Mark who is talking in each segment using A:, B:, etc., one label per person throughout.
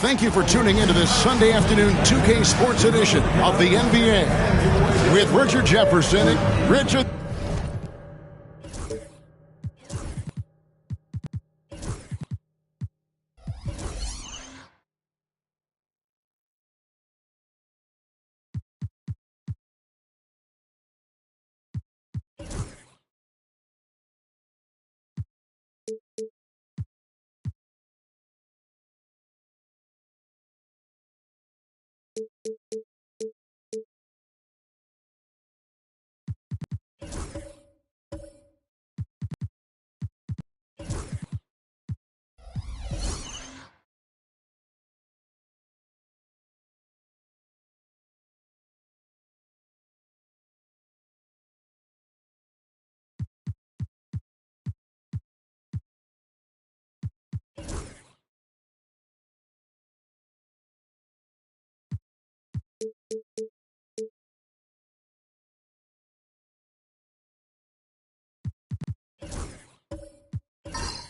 A: Thank you for tuning into this Sunday afternoon 2K Sports edition of the NBA with Richard Jefferson. Richard.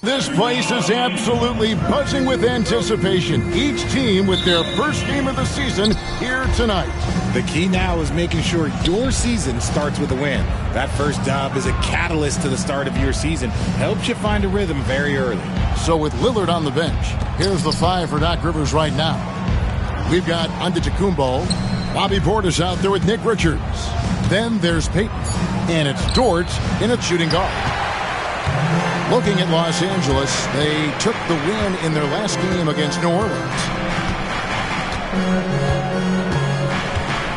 A: This place is absolutely buzzing with anticipation. Each team with their first game of the season here tonight.
B: The key now is making sure your season starts with a win. That first dub is a catalyst to the start of your season. Helps you find a rhythm very early.
A: So with Lillard on the bench, here's the five for Doc Rivers right now. We've got Antetokounmpo. Bobby Portis out there with Nick Richards. Then there's Payton. And it's Dort in a shooting guard. Looking at Los Angeles, they took the win in their last game against New Orleans.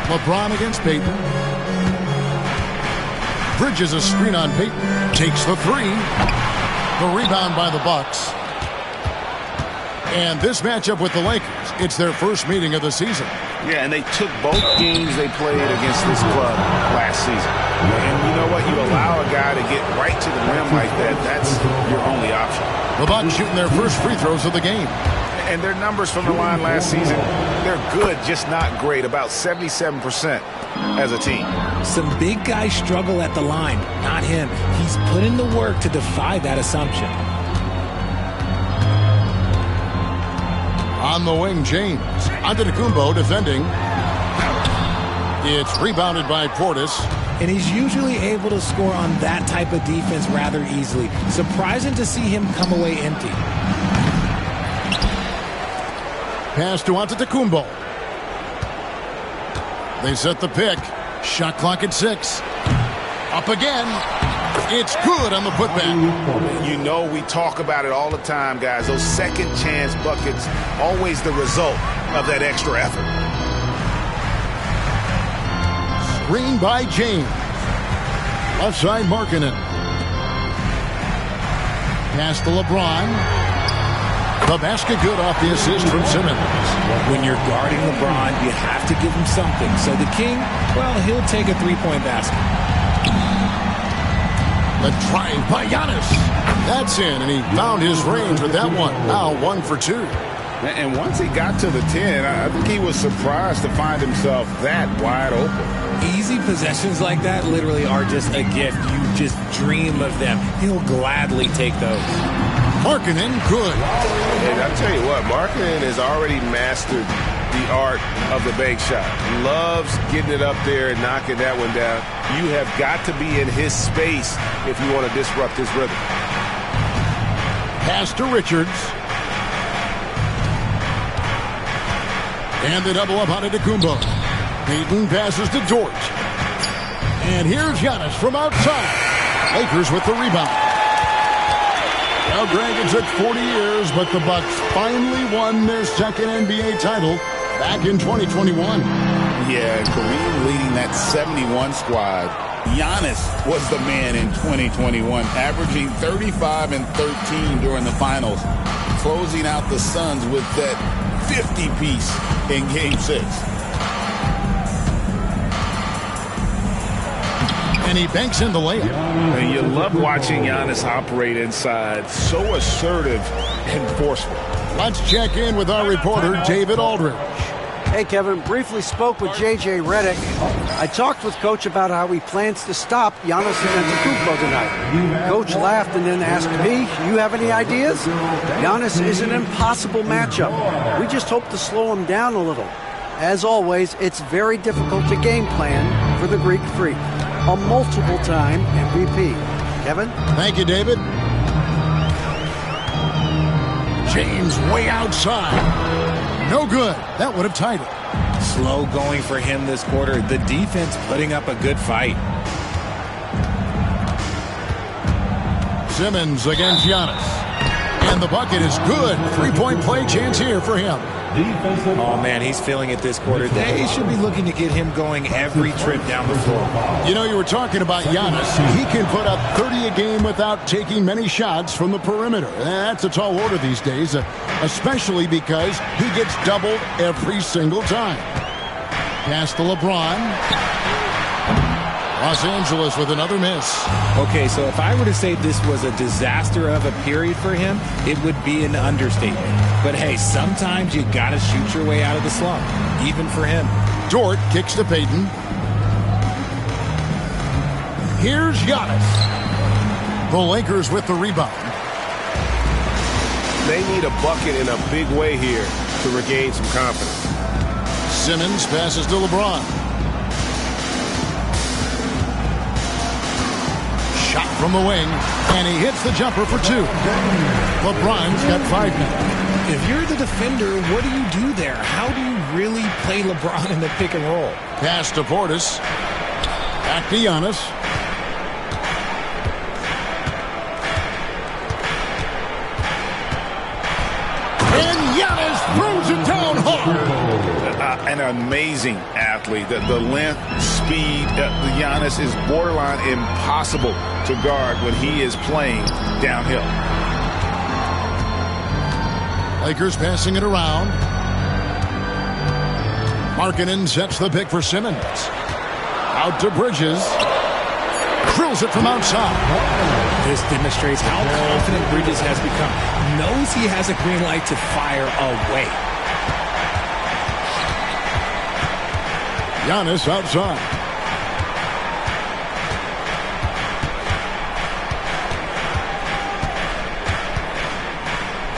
A: LeBron against Payton. Bridges a screen on Payton. Takes the three. The rebound by the Bucks. And this matchup with the Lakers, it's their first meeting of the season.
C: Yeah, and they took both games they played against this club last season. And you know what? You allow a guy to get right to the rim like that, that's your only option.
A: The Bucks shooting their first free throws of the game.
C: And their numbers from the line last season, they're good, just not great, about 77% as a team.
B: Some big guys struggle at the line, not him. He's put in the work to defy that assumption.
A: On the wing, James. Antetokounmpo defending. It's rebounded by Portis.
B: And he's usually able to score on that type of defense rather easily. Surprising to see him come away empty.
A: Pass to Antetokounmpo. They set the pick. Shot clock at 6. Up again. It's good on the putback.
C: You know, we talk about it all the time, guys. Those second chance buckets, always the result of that extra effort.
A: Screen by James. Left side, Markkanen. Pass to LeBron. The basket good off the assist from Simmons.
B: When you're guarding LeBron, you have to give him something. So the King, well, he'll take a three-point basket.
A: The drive by Giannis. That's in, and he found his range with that one. Now 1 for 2.
C: And once he got to the 10, I think he was surprised to find himself that wide open.
B: Easy possessions like that literally are just a gift. You just dream of them. He'll gladly take those.
A: Markkanen, good.
C: And I'll tell you what, Markkanen has already mastered the art of the bank shot. Loves getting it up there and knocking that one down. You have got to be in his space if you want to disrupt his rhythm.
A: Pass to Richards. And the double up on Antetokounmpo. Payton passes to Dort. And here's Giannis from outside. Lakers with the rebound. Now, Greg, it took 40 years, but the Bucks finally won their second NBA title back in 2021.
D: Yeah, Kareem leading that 71 squad. Giannis was the man in 2021, averaging 35 and 13 during the finals, closing out the Suns with that 50-piece in Game 6.
A: And he banks in the layup.
C: And you love watching Giannis operate inside. So assertive and forceful.
A: Let's check in with our reporter, David Aldridge.
E: Hey, Kevin. Briefly spoke with J.J. Redick. I talked with Coach about how he plans to stop Giannis Antetokounmpo tonight. Coach laughed and then asked me, you have any ideas? Giannis is an impossible matchup. We just hope to slow him down a little. As always, it's very difficult to game plan for the Greek Freak. A multiple-time MVP. Kevin?
A: Thank you, David. James way outside. No good. That would have tied it.
B: Slow going for him this quarter. The defense putting up a good fight.
A: Simmons against Giannis. And the bucket is good. Three-point play chance here for him.
B: Oh, man, he's feeling it this quarter. They should be looking to get him going every trip down the floor.
A: You know, you were talking about Giannis. He can put up 30 a game without taking many shots from the perimeter. That's a tall order these days, especially because he gets doubled every single time. Pass to LeBron. Los Angeles with another miss.
B: Okay, so if I were to say this was a disaster of a period for him, it would be an understatement. But hey, sometimes you gotta shoot your way out of the slump, even for him.
A: Dort kicks to Payton. Here's Giannis. The Lakers with the rebound.
C: They need a bucket in a big way here to regain some confidence.
A: Simmons passes to LeBron. Shot from the wing, and he hits the jumper for 2. LeBron's got 5 now.
B: If you're the defender, what do you do there? How do you really play LeBron in the pick and roll?
A: Pass to Portis. Back to Giannis. And Giannis throws it down hard.
C: an amazing athlete. The length, speed, Giannis is borderline impossible to guard when he is playing downhill.
A: Lakers passing it around. Markkanen sets the pick for Simmons. Out to Bridges. Drills it from outside.
B: This demonstrates how confident Bridges has become. Knows he has a green light to fire away.
A: Giannis outside.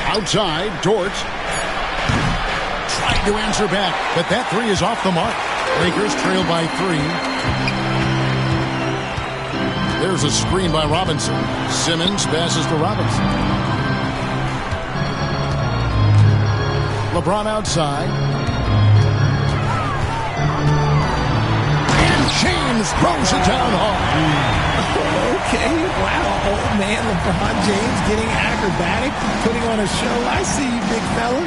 A: Outside, Dort. Trying to answer back, but that three is off the mark. Lakers trail by 3. There's a screen by Robinson. Simmons passes to Robinson. LeBron outside. And James throws it down hard.
B: Okay, wow. Old man LeBron James getting acrobatic, putting on a show. I see you, big fella.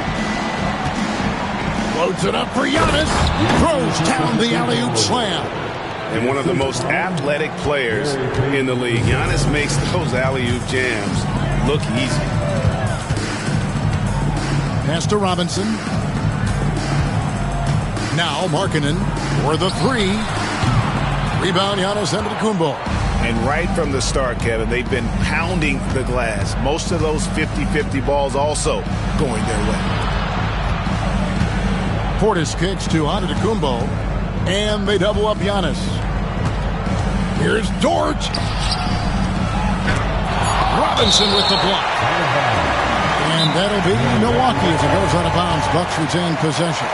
A: Loads it up for Giannis. Throws down the alley-oop slam.
C: And one of the most athletic players in the league. Giannis makes those alley-oop jams look easy.
A: Pass to Robinson. Now Markkanen for the 3. Rebound Giannis Antetokounmpo.
C: And right from the start, Kevin, they've been pounding the glass. Most of those 50-50 balls also going their way.
A: Portis kicks to Antetokounmpo. And they double up Giannis. Here's Dort. Robinson with the block. And that'll be Milwaukee as it goes out of bounds. Bucks retain possession.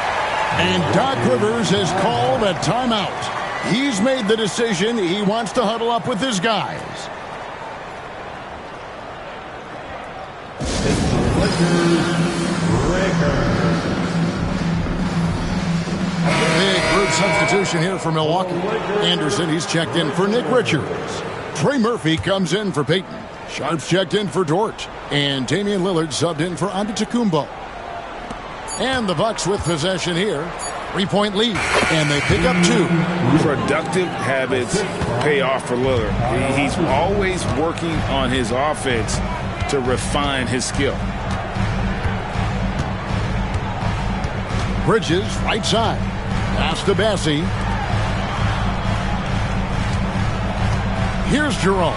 A: And Doc Rivers has called a timeout. He's made the decision. He wants to huddle up with his guys. Big group substitution here for Milwaukee. Anderson, he's checked in for Nick Richards. Trey Murphy comes in for Peyton. Sharp's checked in for Dort. And Damian Lillard subbed in for Antetokounmpo. And the Bucks with possession here. 3-point lead. And they pick up 2.
C: Productive habits pay off for Lillard. He's always working on his offense to refine his skill.
A: Bridges, right side. Pass to Bassie. Here's Jerome.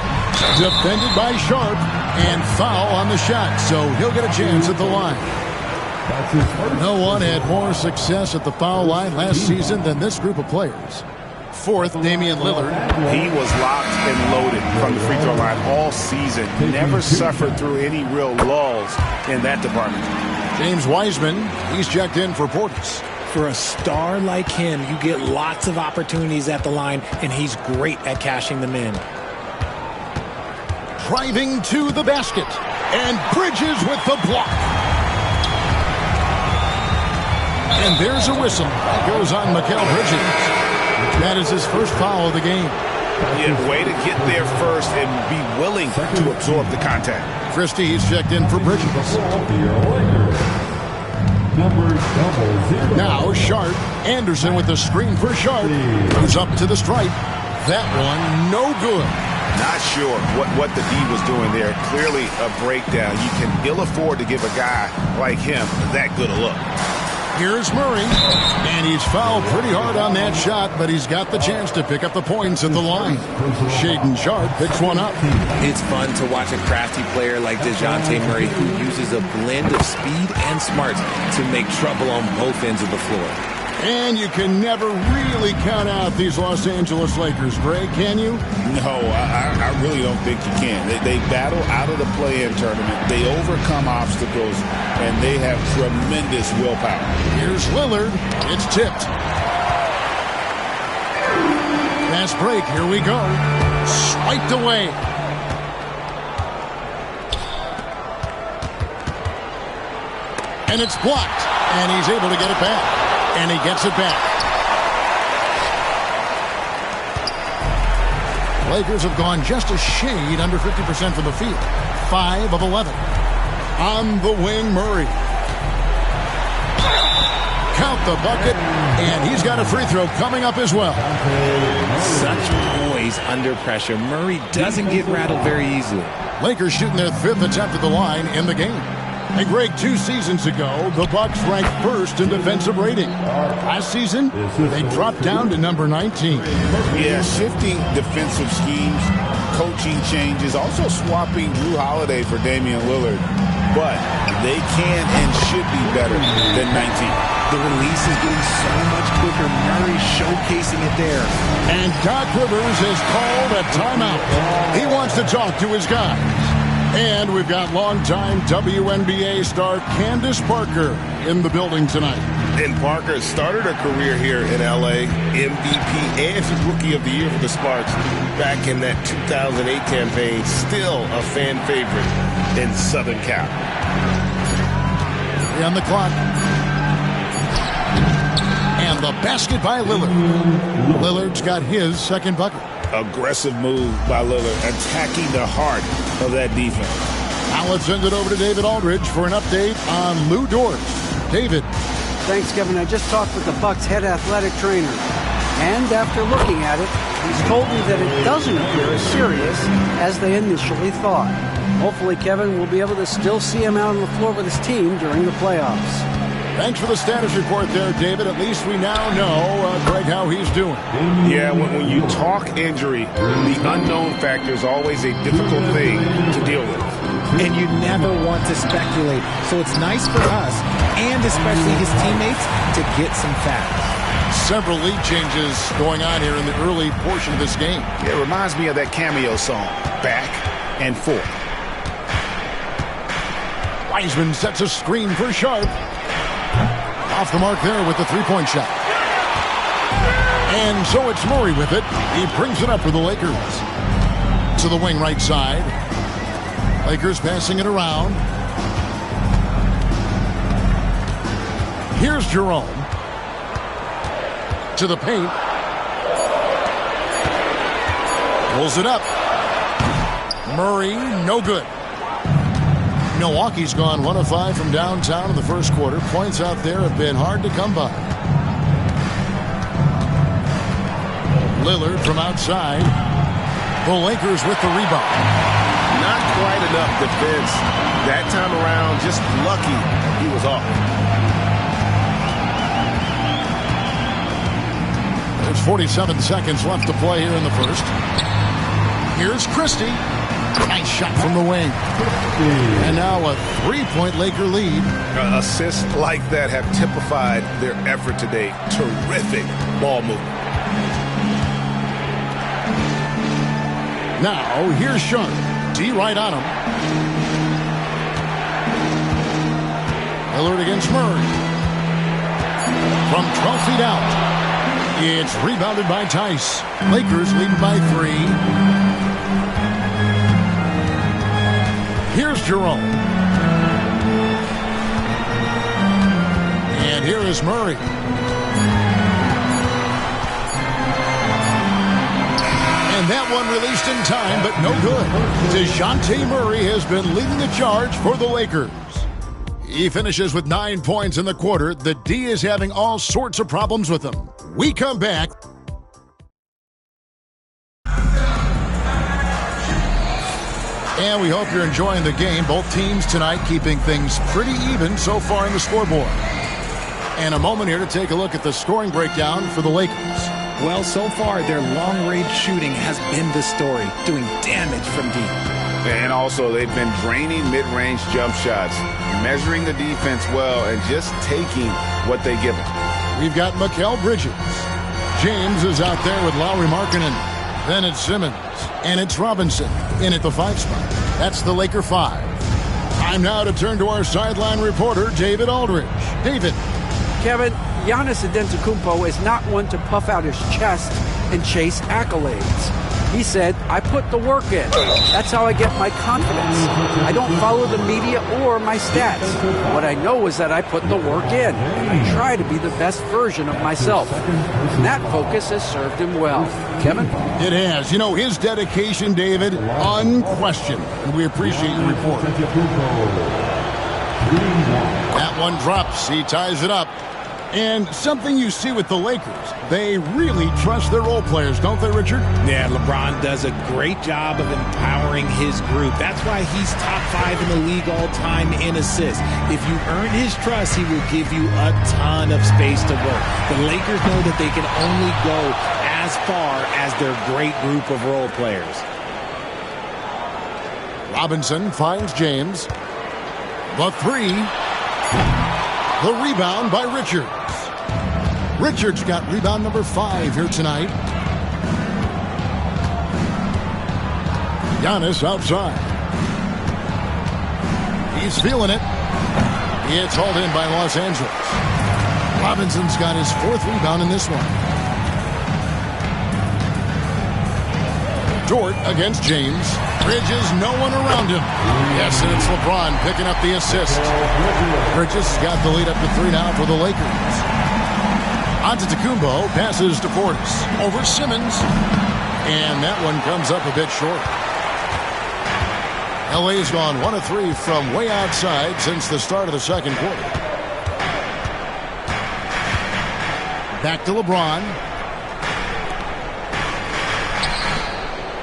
A: Defended by Sharp. And foul on the shot. So he'll get a chance at the line. No one had more success at the foul line last season than this group of players. 4th, Damian Lillard.
C: He was locked and loaded from the free throw line all season. Never suffered through any real lulls in that department.
A: James Wiseman, he's checked in for Portis.
B: For a star like him, you get lots of opportunities at the line, and he's great at cashing them in.
A: Driving to the basket. And Bridges with the block. And there's a whistle. That goes on Mikal Bridges. That is his first foul of the game.
C: Yeah, way to get there first and be willing to absorb the contact.
A: Christie, he's checked in for Bridges. Now Sharp. Anderson with the screen for Sharp. Goes up to the stripe. That one, no good.
C: Not sure what the D was doing there. Clearly a breakdown. You can ill afford to give a guy like him that good a look.
A: Here's Murray, and he's fouled pretty hard on that shot, but he's got the chance to pick up the points at the line. Shaedon Sharp picks one up.
B: It's fun to watch a crafty player like DeJounte Murray who uses a blend of speed and smarts to make trouble on both ends of the floor.
A: And you can never really count out these Los Angeles Lakers, Greg, can you?
D: No, I really don't think you can. They battle out of the play-in tournament. They overcome obstacles, and they have tremendous willpower.
A: Here's Lillard. It's tipped. Fast break. Here we go. Swiped away. And it's blocked. And he's able to get it back. And he gets it back. Lakers have gone just a shade under 50% from the field. 5 of 11. On the wing, Murray. count the bucket, and he's got a free throw coming up as well.
B: Such poise under pressure. Murray doesn't get rattled very easily.
A: Lakers shooting their 5th attempt at the line in the game. And Greg, 2 seasons ago, the Bucks ranked 1st in defensive rating. Last season, they dropped down to number 19.
D: Yeah, shifting defensive schemes, coaching changes, also swapping Drew Holiday for Damian Lillard. But they can and should be better than 19.
B: The release is getting so much quicker. Murray showcasing it there.
A: And Doc Rivers has called a timeout. He wants to talk to his guys. And we've got longtime WNBA star Candace Parker in the building tonight.
C: And Parker started her career here in L.A., MVP and Rookie of the Year for the Sparks back in that 2008 campaign. Still a fan favorite in Southern Cal.
A: On the clock. And the basket by Lillard. Lillard's got his 2nd bucket.
D: Aggressive move by Lillard, attacking the heart of that defense.
A: Now let's send it over to David Aldridge for an update on Lou Dort. David.
E: Thanks, Kevin. I just talked with the Bucks head athletic trainer. And after looking at it, he's told me that it doesn't appear as serious as they initially thought. Hopefully, Kevin will be able to still see him out on the floor with his team during the playoffs.
A: Thanks for the status report there, David. At least we now know, Greg, how he's doing.
C: Yeah, when you talk injury, the unknown factor is always a difficult thing to deal with.
B: And you never want to speculate. So it's nice for us, and especially his teammates, to get some facts.
A: Several lead changes going on here in the early portion of this game.
D: It reminds me of that cameo song, Back and Forth.
A: Wiseman sets a screen for Sharp. Off the mark there with the three-point shot. And so it's Murray with it. He brings it up for the Lakers. To the wing right side. Lakers passing it around. Here's Jerome. To the paint. Pulls it up. Murray, no good. Milwaukee's gone 1 of 5 from downtown in the first quarter. Points out there have been hard to come by. Lillard from outside. The Lakers with the rebound.
C: Not quite enough defense that time around. Just lucky he was off.
A: There's 47 seconds left to play here in the first. Here's Christie. Nice shot from the wing. And now a 3-point Laker lead.
C: Assists like that have typified their effort today. Terrific ball movement.
A: Now, here's Sharp. D right on him. Lillard against Murray. From 12 feet out. It's rebounded by Tice. Lakers leading by 3. Here's Jerome. And here is Murray. And that one released in time, but no good. DeJounte Murray has been leading the charge for the Lakers. He finishes with 9 points in the quarter. The D is having all sorts of problems with him. We come back. And we hope you're enjoying the game. Both teams tonight keeping things pretty even so far in the scoreboard. And a moment here to take a look at the scoring breakdown for the Lakers.
B: Well, so far, their long-range shooting has been the story, doing damage from deep.
C: And also, they've been draining mid-range jump shots, measuring the defense well, and just taking what they give them.
A: We've got Mikal Bridges. James is out there with Lauri Markkanen. Then it's Simmons. And it's Robinson in at the 5 spot. That's the Laker 5. Time now to turn to our sideline reporter, David Aldridge. David.
E: Kevin, Giannis Antetokounmpo is not one to puff out his chest and chase accolades. He said, I put the work in. That's how I get my confidence. I don't follow the media or my stats. What I know is that I put the work in, and I try to be the best version of myself. And that focus has served him well. Kevin?
A: It has. You know, his dedication, David, unquestioned. And we appreciate your report. That one drops. He ties it up. And something you see with the Lakers, they really trust their role players, don't they, Richard?
B: Yeah, LeBron does a great job of empowering his group. That's why he's top 5 in the league all time in assists. If you earn his trust, he will give you a ton of space to work. The Lakers know that they can only go as far as their great group of role players.
A: Robinson finds James. The three. The rebound by Richards. Richards got rebound number 5 here tonight. Giannis outside. He's feeling it. It's hauled in by Los Angeles. Robinson's got his 4th rebound in this one. Dort against James. Bridges, no one around him. Yes, and it's LeBron picking up the assist. Bridges got the lead up to 3 now for the Lakers. Antetokounmpo passes to Portis. Over Simmons. And that one comes up a bit short. LA's gone 1 of 3 from way outside since the start of the second quarter. Back to LeBron.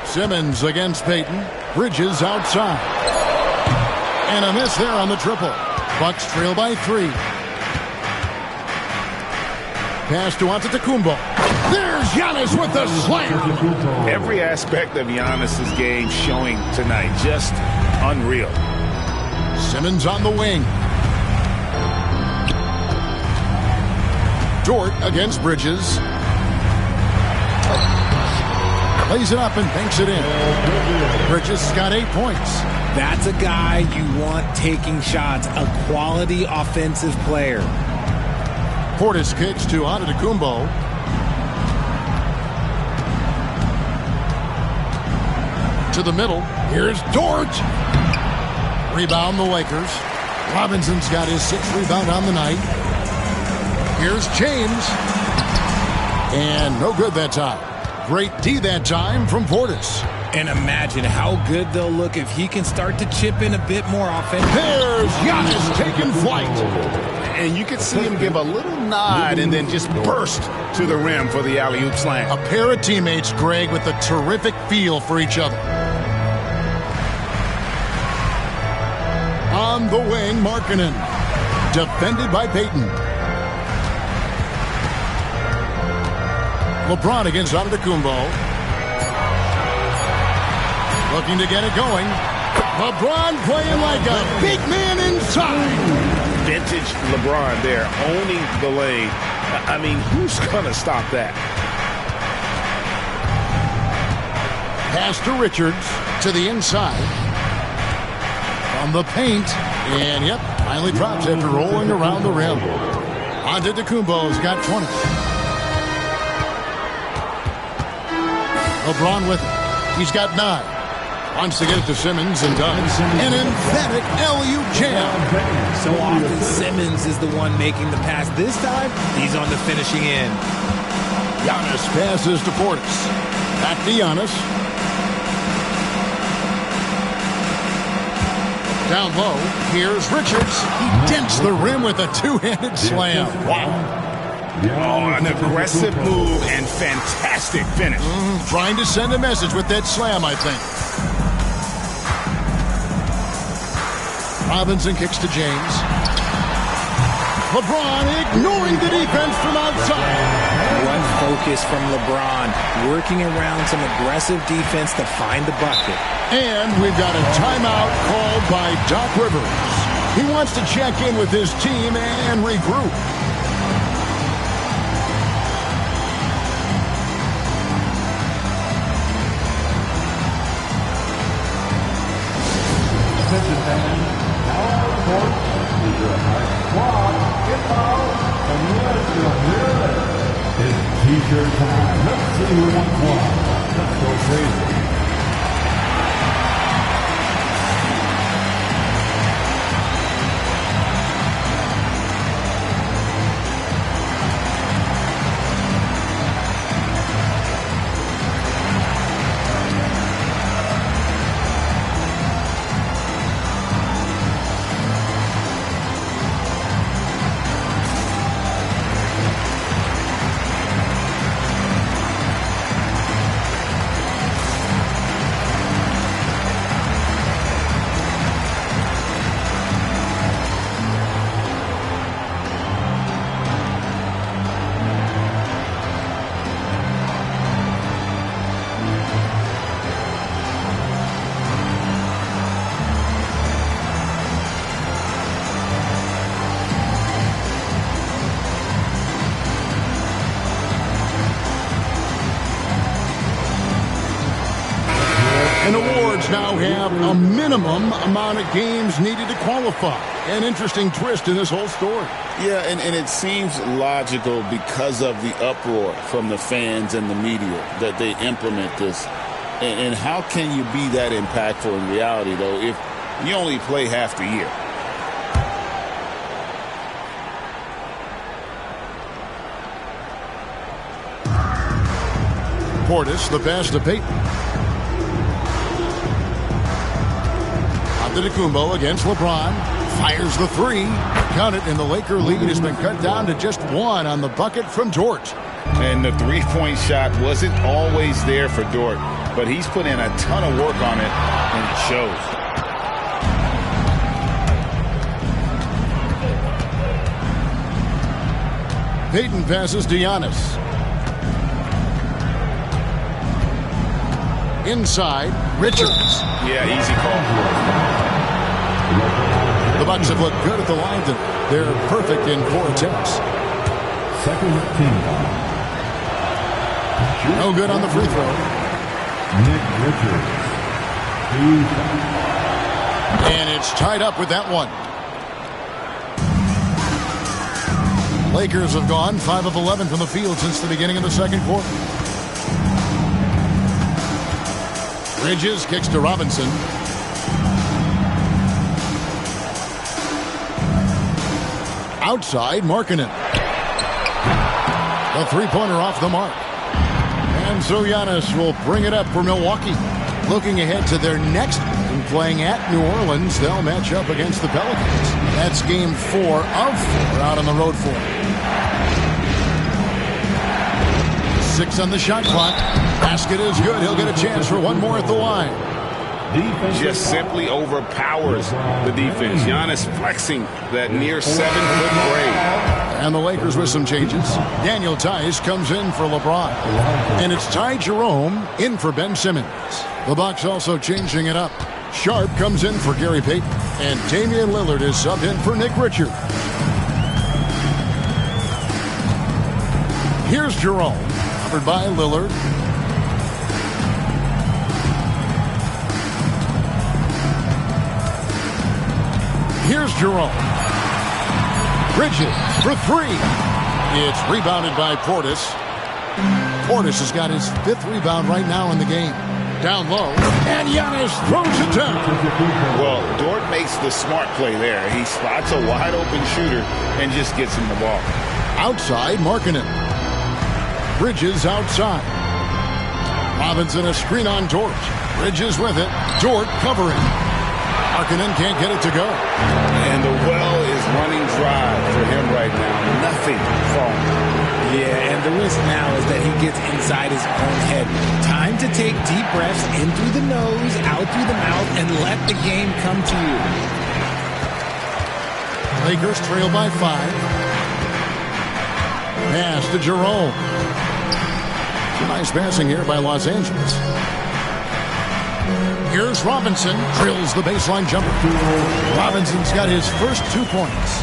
A: Simmons against Payton. Bridges outside. And a miss there on the triple. Bucks trail by 3. Pass to Antetokounmpo. There's Giannis with the slam.
D: Every aspect of Giannis's game showing tonight. Just unreal.
A: Simmons on the wing. Dort against Bridges. Lays it up and banks it in. Bridges got 8 points.
B: That's a guy you want taking shots, a quality offensive player.
A: Portis kicks to Antetokounmpo. To the middle. Here's Dort. Rebound the Lakers. Robinson's got his 6th rebound on the night. Here's James. And no good that time. Great D that time from Portis.
B: And imagine how good they'll look if he can start to chip in a bit more offense.
A: There's Giannis taking flight.
D: And you can see him give a little nod and then just burst to the rim for the alley-oop slam.
A: A pair of teammates, Greg, with a terrific feel for each other. On the wing, Markkanen. Defended by Payton. LeBron against Antetokounmpo. Looking to get it going. LeBron playing like a big man inside.
C: Vintage LeBron there, owning the lane. I mean, who's going to stop that?
A: Pass to Richards to the inside. From the paint. And, yep, finally drops after rolling around the rim. Antetokounmpo's got 20. LeBron with it. He's got 9. Wants to get it to Simmons and does. An emphatic LU jam.
B: So often Simmons is the one making the pass. This time, he's on the finishing end.
A: Giannis passes to Portis. Back to Giannis. Down low, here's Richards. He dents the rim with a 2-handed slam. Wow.
D: Oh, an aggressive move and fantastic finish.
A: Trying to send a message with that slam, I think. Robinson kicks to James. LeBron ignoring the defense from outside.
B: What focus from LeBron, working around some aggressive defense to find the bucket.
A: And we've got a timeout called by Doc Rivers. He wants to check in with his team and regroup.
F: T-shirt time. Let's see who wants one. Let's go crazy.
A: a minimum amount of games needed to qualify. An interesting twist in this whole story.
D: Yeah, and it seems logical because of the uproar from the fans and the media that they implement this. And how can you be that impactful in reality, though, if you only play half the year?
A: Portis, the pass to Payton. Antetokounmpo against LeBron. Fires the three. Count it, and the Laker lead has been cut down to just one on the bucket from Dort.
D: And the three-point shot wasn't always there for Dort, but he's put in a ton of work on it, and it shows.
A: Payton passes to Giannis. Inside, Richards.
D: Yeah, easy call.
A: The Bucks have looked good at the line tonight. They're perfect in 4 attempts.
F: Second team.
A: No good on the free throw.
F: Nick Richards.
A: And it's tied up with that one. Lakers have gone 5 of 11 from the field since the beginning of the second quarter. Bridges kicks to Robinson. Outside, Markkanen. The three-pointer off the mark. And so Giannis will bring it up for Milwaukee. Looking ahead to their next game, playing at New Orleans, they'll match up against the Pelicans. That's game 4 of 4 out on the road for them. 6 on the shot clock. Basket is good. He'll get a chance for one more at the line.
C: Just simply overpowers the defense. Giannis flexing that near 7-foot grade.
A: And the Lakers with some changes. Daniel Tice comes in for LeBron. And it's Ty Jerome in for Ben Simmons. The Bucks also changing it up. Sharp comes in for Gary Payton. And Damian Lillard is subbed in for Nick Richards. Here's Jerome. Covered by Lillard. Here's Jerome. Bridges for 3. It's rebounded by Portis. Portis has got his 5th rebound right now in the game. Down low, and Giannis throws it down.
D: Well, Dort makes the smart play there. He spots a wide-open shooter and just gets him the ball.
A: Outside, Markkanen. Bridges outside. Robinson a screen on Dort. Bridges with it. Dort covering. Markkanen can't get it to go.
D: And the well is running dry for him right now. Nothing falling.
B: Yeah, and the risk now is that he gets inside his own head. Time to take deep breaths in through the nose, out through the mouth, and let the game come to you.
A: Lakers trail by 5. Pass to Jerome. Nice passing here by Los Angeles. Here's Robinson. Drills the baseline jumper. Robinson's got his first 2 points.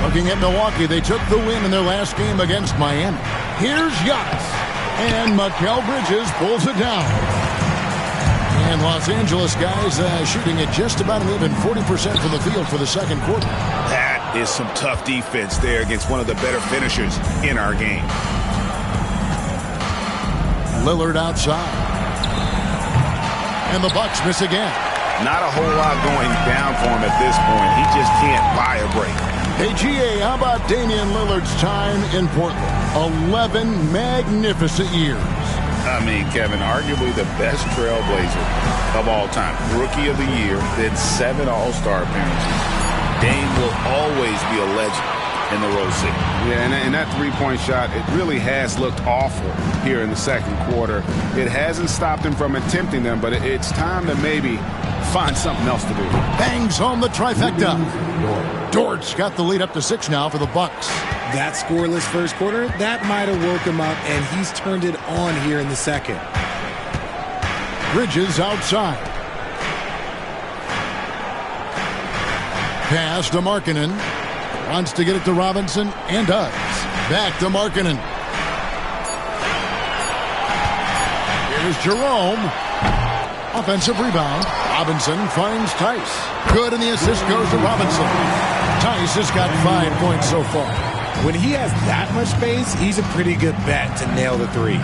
A: Looking at Milwaukee, they took the win in their last game against Miami. Here's Giannis. And Mikal Bridges pulls it down. And Los Angeles guys shooting at just about an even 40% from the field for the second quarter.
C: That is some tough defense there against one of the better finishers in our game.
A: Lillard outside. And the Bucks miss again.
C: Not a whole lot going down for him at this point. He just can't buy a break.
A: Hey, GA, how about Damian Lillard's time in Portland? 11 magnificent years.
D: I mean, Kevin, arguably the best trailblazer of all time. Rookie of the year, then 7 All-Star appearances. Dame will always be a legend in the Rose City.
C: Yeah, and that three-point shot, it really has looked awful here in the second quarter. It hasn't stopped him from attempting them, but it's time to maybe find something else to do.
A: Bangs home the trifecta. Dort's got the lead up to 6 now for the Bucks.
B: That scoreless first quarter, that might have woke him up, and he's turned it on here in the second.
A: Bridges outside. Pass to Markkanen. Wants to get it to Robinson, and does. Back to Markkanen. Here's Jerome. Offensive rebound. Robinson finds Tice. Good, and the assist goes to Robinson. Tice has got 5 points so far.
B: When he has that much space, he's a pretty good bet to nail the three.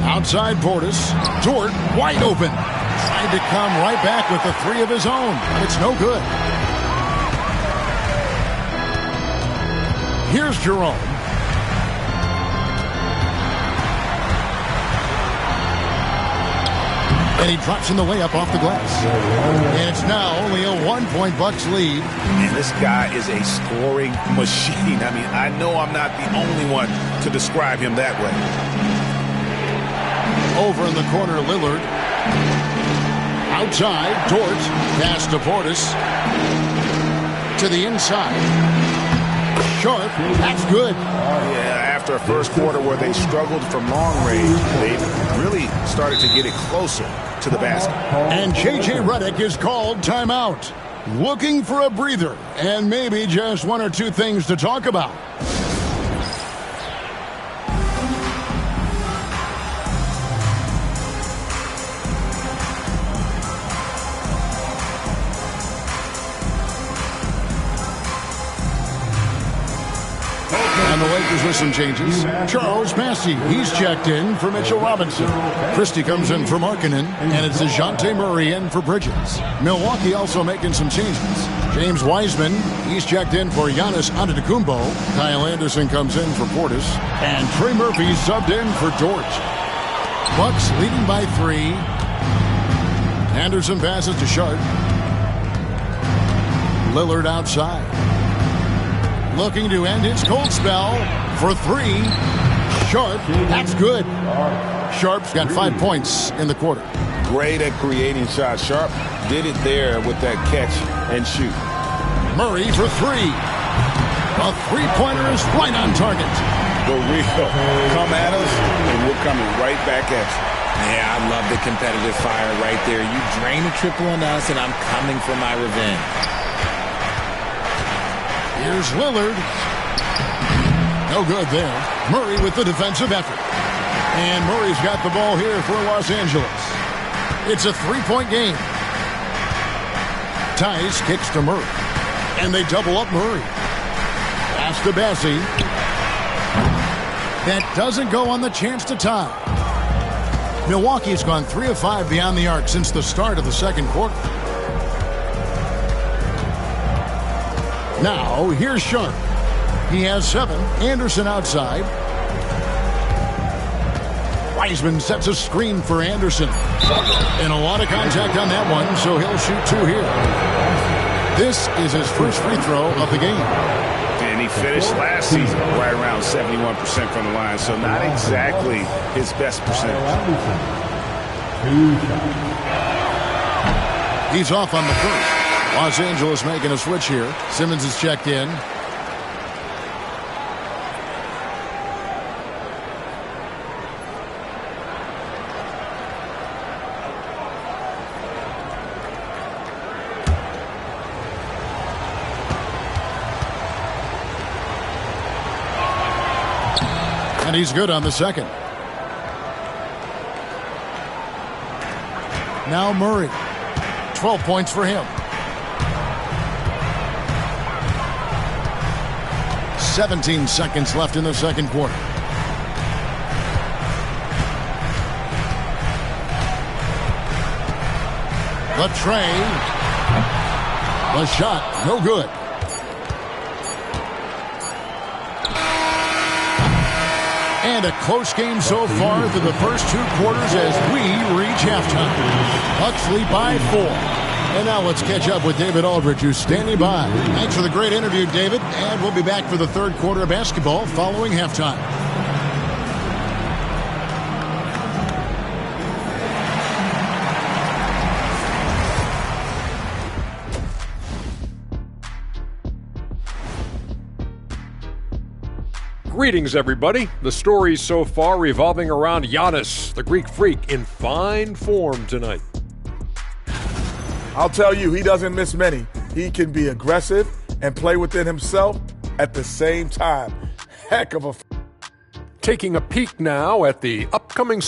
A: Outside Portis. Dort wide open. Trying to come right back with the 3 of his own. It's no good. Here's Jerome. And he drops in the layup off the glass. And it's now only a 1-point Bucks lead.
C: And this guy is a scoring machine. I mean, I know I'm not the only one to describe him that way.
A: Over in the corner, Lillard. Outside, Dort. Pass to Portis. To the inside. Sharp. That's good.
C: Yeah, after a first quarter where they struggled from long range, they really started to get it closer to the basket.
A: And J.J. Redick is called timeout. Looking for a breather and maybe just 1 or 2 things to talk about. And the Lakers with some changes. Charles Massey, he's checked in for Mitchell Robinson. Christie comes in for Markkanen, and it's DeJounte Murray in for Bridges. Milwaukee also making some changes. James Wiseman, he's checked in for Giannis Antetokounmpo. Kyle Anderson comes in for Portis. And Trey Murphy subbed in for Dort. Bucks leading by 3. Anderson passes to Sharp. Lillard outside. Looking to end his cold spell for 3. Sharp, that's good. Sharp's got 5 points in the quarter.
C: Great at creating shots. Sharp did it there with that catch and shoot.
A: Murray for 3. A three-pointer is right on target.
C: The real come at us, and we're coming right back at you.
B: Yeah, I love the competitive fire right there. You drain a triple on us, and I'm coming for my revenge.
A: Here's Lillard. No good there. Murray with the defensive effort. And Murray's got the ball here for Los Angeles. It's a 3-point game. Tice kicks to Murray. And they double up Murray. Pass to Bassey. That doesn't go on the chance to tie. Milwaukee's gone 3 of 5 beyond the arc since the start of the second quarter. Now, here's Sharp. He has 7. Anderson outside. Wiseman sets a screen for Anderson. And a lot of contact on that one, so he'll shoot 2 here. This is his first free throw of the game.
C: And he finished last season right around 71% from the line, so not exactly his best percentage.
A: He's off on the first. Los Angeles making a switch here. Simmons is checked in. And he's good on the second. Now Murray. 12 points for him. 17 seconds left in the second quarter. The tray. The shot, no good. And a close game so far through the first 2 quarters as we reach halftime. Bucks lead by 4. And now let's catch up with David Aldridge, who's standing by. Thanks for the great interview, David. And we'll be back for the third quarter of basketball following halftime.
G: Greetings, everybody. The stories so far revolving around Giannis, the Greek freak, in fine form tonight.
H: I'll tell you, he doesn't miss many. He can be aggressive and play within himself at the same time. Heck of a...
G: Taking a peek now at the upcoming...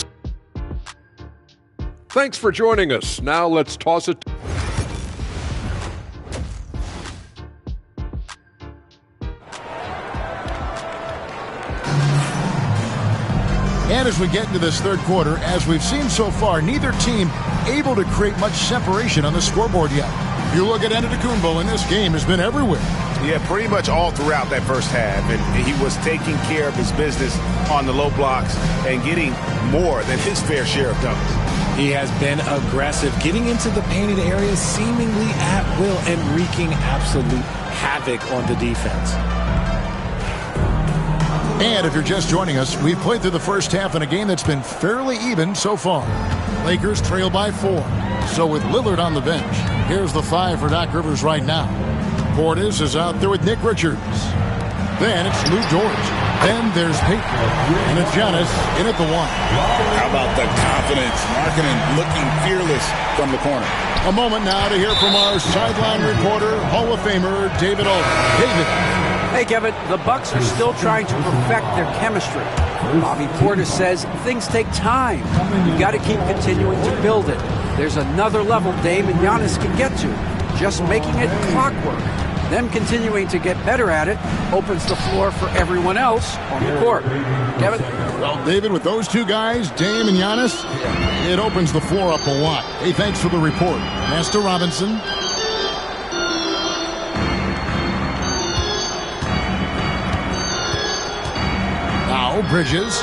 G: Thanks for joining us. Now let's toss it.
A: And as we get into this third quarter, as we've seen so far, neither team able to create much separation on the scoreboard yet. If you look at Antetokounmpo in this game, has been everywhere.
C: Yeah, pretty much all throughout that first half. And he was taking care of his business on the low blocks and getting more than his fair share of dunks.
B: He has been aggressive, getting into the painted areas seemingly at will and wreaking absolute havoc on the defense.
A: And if you're just joining us, we've played through the first half in a game that's been fairly even so far. Lakers trail by 4. So with Lillard on the bench, here's the 5 for Doc Rivers right now. Portis is out there with Nick Richards. Then it's Lou Dort. Then there's Peyton. And it's Giannis in at the 1.
D: How about the confidence? Markkanen looking fearless from the corner.
A: A moment now to hear from our sideline reporter, Hall of Famer David Aldridge. David.
E: Hey, Kevin, the Bucks are still trying to perfect their chemistry. Bobby Portis says things take time. You got to keep continuing to build it. There's another level Dame and Giannis can get to. Just making it clockwork. Them continuing to get better at it opens the floor for everyone else on the court. Kevin?
A: Well, David, with those two guys, Dame and Giannis, it opens the floor up a lot. Hey, thanks for the report. Master Robinson. Now Bridges.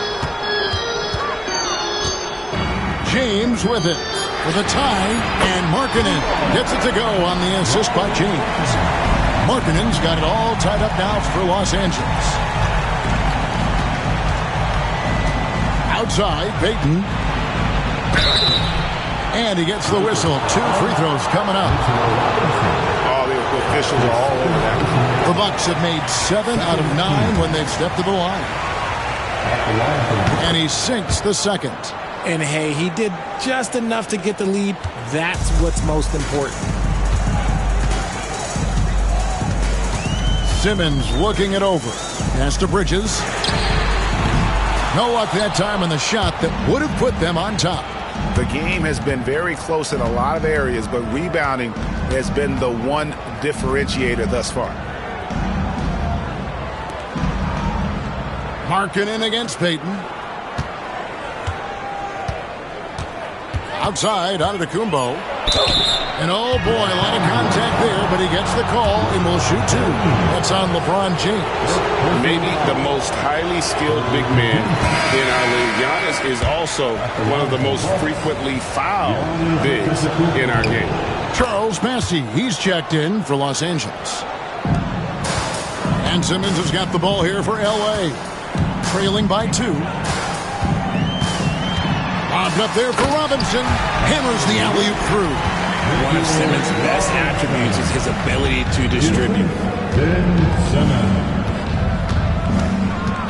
A: James with it for the tie, and Markkanen gets it to go on the assist by James. Markkanen's got it all tied up now for Los Angeles. Outside, Peyton. And he gets the whistle. 2 free throws coming up.
C: All the officials are all over that.
A: The Bucks have made 7 out of 9 when they've stepped to the line. And he sinks the second.
B: And hey, he did just enough to get the lead. That's what's most important.
A: Simmons looking it over. Pass to Bridges. No luck that time on the shot that would have put them on top.
C: The game has been very close in a lot of areas, but rebounding has been the one differentiator thus far.
A: Markkanen against Peyton. Outside, Antetokounmpo. And oh boy, a lot of contact there, but he gets the call and will shoot 2. That's on LeBron James.
C: Maybe the most highly skilled big man in our league. Giannis is also one of the most frequently fouled bigs in our game.
A: Charles Massey, he's checked in for Los Angeles. And Simmons has got the ball here for L.A. Trailing by 2. Lobbed up there for Robinson. Hammers the alley-oop through.
B: One of Simmons' best attributes is his ability to distribute.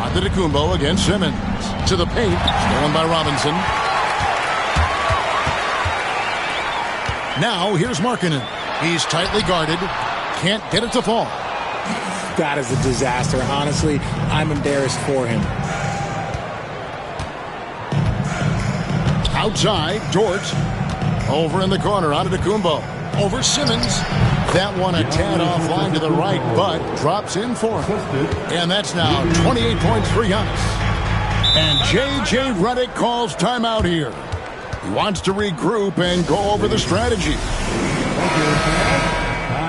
A: Antetokounmpo against Simmons. To the paint. Stolen by Robinson. Now here's Markkanen. He's tightly guarded. Can't get it to fall.
B: That is a disaster. Honestly, I'm embarrassed for him.
A: Outside, Dort. Over in the corner, Antetokounmpo. Over Simmons. That one a tad offline to the right, but drops in for him. And that's now 28 points for Giannis. And J.J. Redick calls timeout here. He wants to regroup and go over the strategy.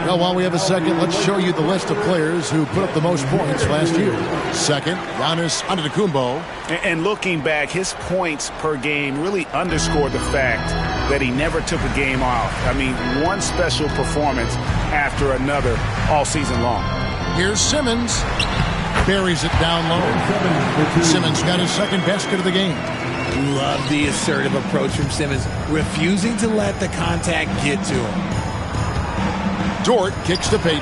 A: Well, while we have a second, let's show you the list of players who put up the most points last year. Second, Giannis Antetokounmpo.
C: And looking back, his points per game really underscored the fact that he never took a game off. I mean, one special performance after another all season long.
A: Here's Simmons. Buries it down low. Simmons got his second basket of the game.
B: Love the assertive approach from Simmons, refusing to let the contact get to him.
A: Dort kicks to Peyton.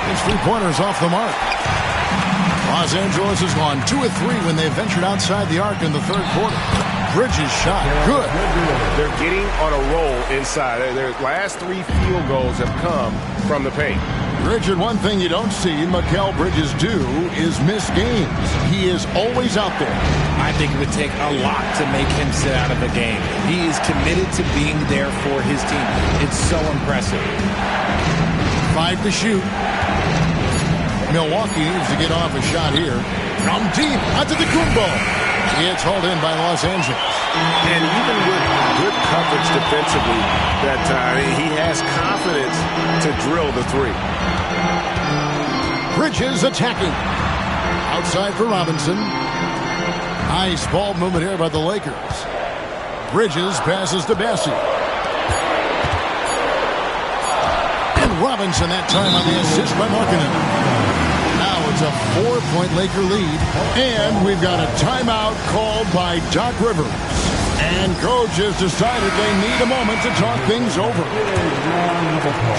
A: His three-pointers off the mark. Los Angeles has gone 2 of 3 when they ventured outside the arc in the third quarter. Bridges shot. Good.
C: They're getting on a roll inside. Their last 3 field goals have come from the paint.
A: Richard, one thing you don't see Mikal Bridges do is miss games. He is always out there.
B: I think it would take a lot to make him sit out of a game. He is committed to being there for his team. It's so impressive.
A: 5 to shoot. Milwaukee needs to get off a shot here. From deep, Antetokounmpo. It's hauled in by Los Angeles.
C: And even with good coverage defensively that time, he has confidence to drill the three.
A: Bridges attacking. Outside for Robinson. Nice ball movement here by the Lakers. Bridges passes to Bessie. And Robinson that time on the assist by Markkanen. Now it's a 4-point Laker lead. And we've got a timeout called by Doc Rivers. And coach has decided they need a moment to talk things over.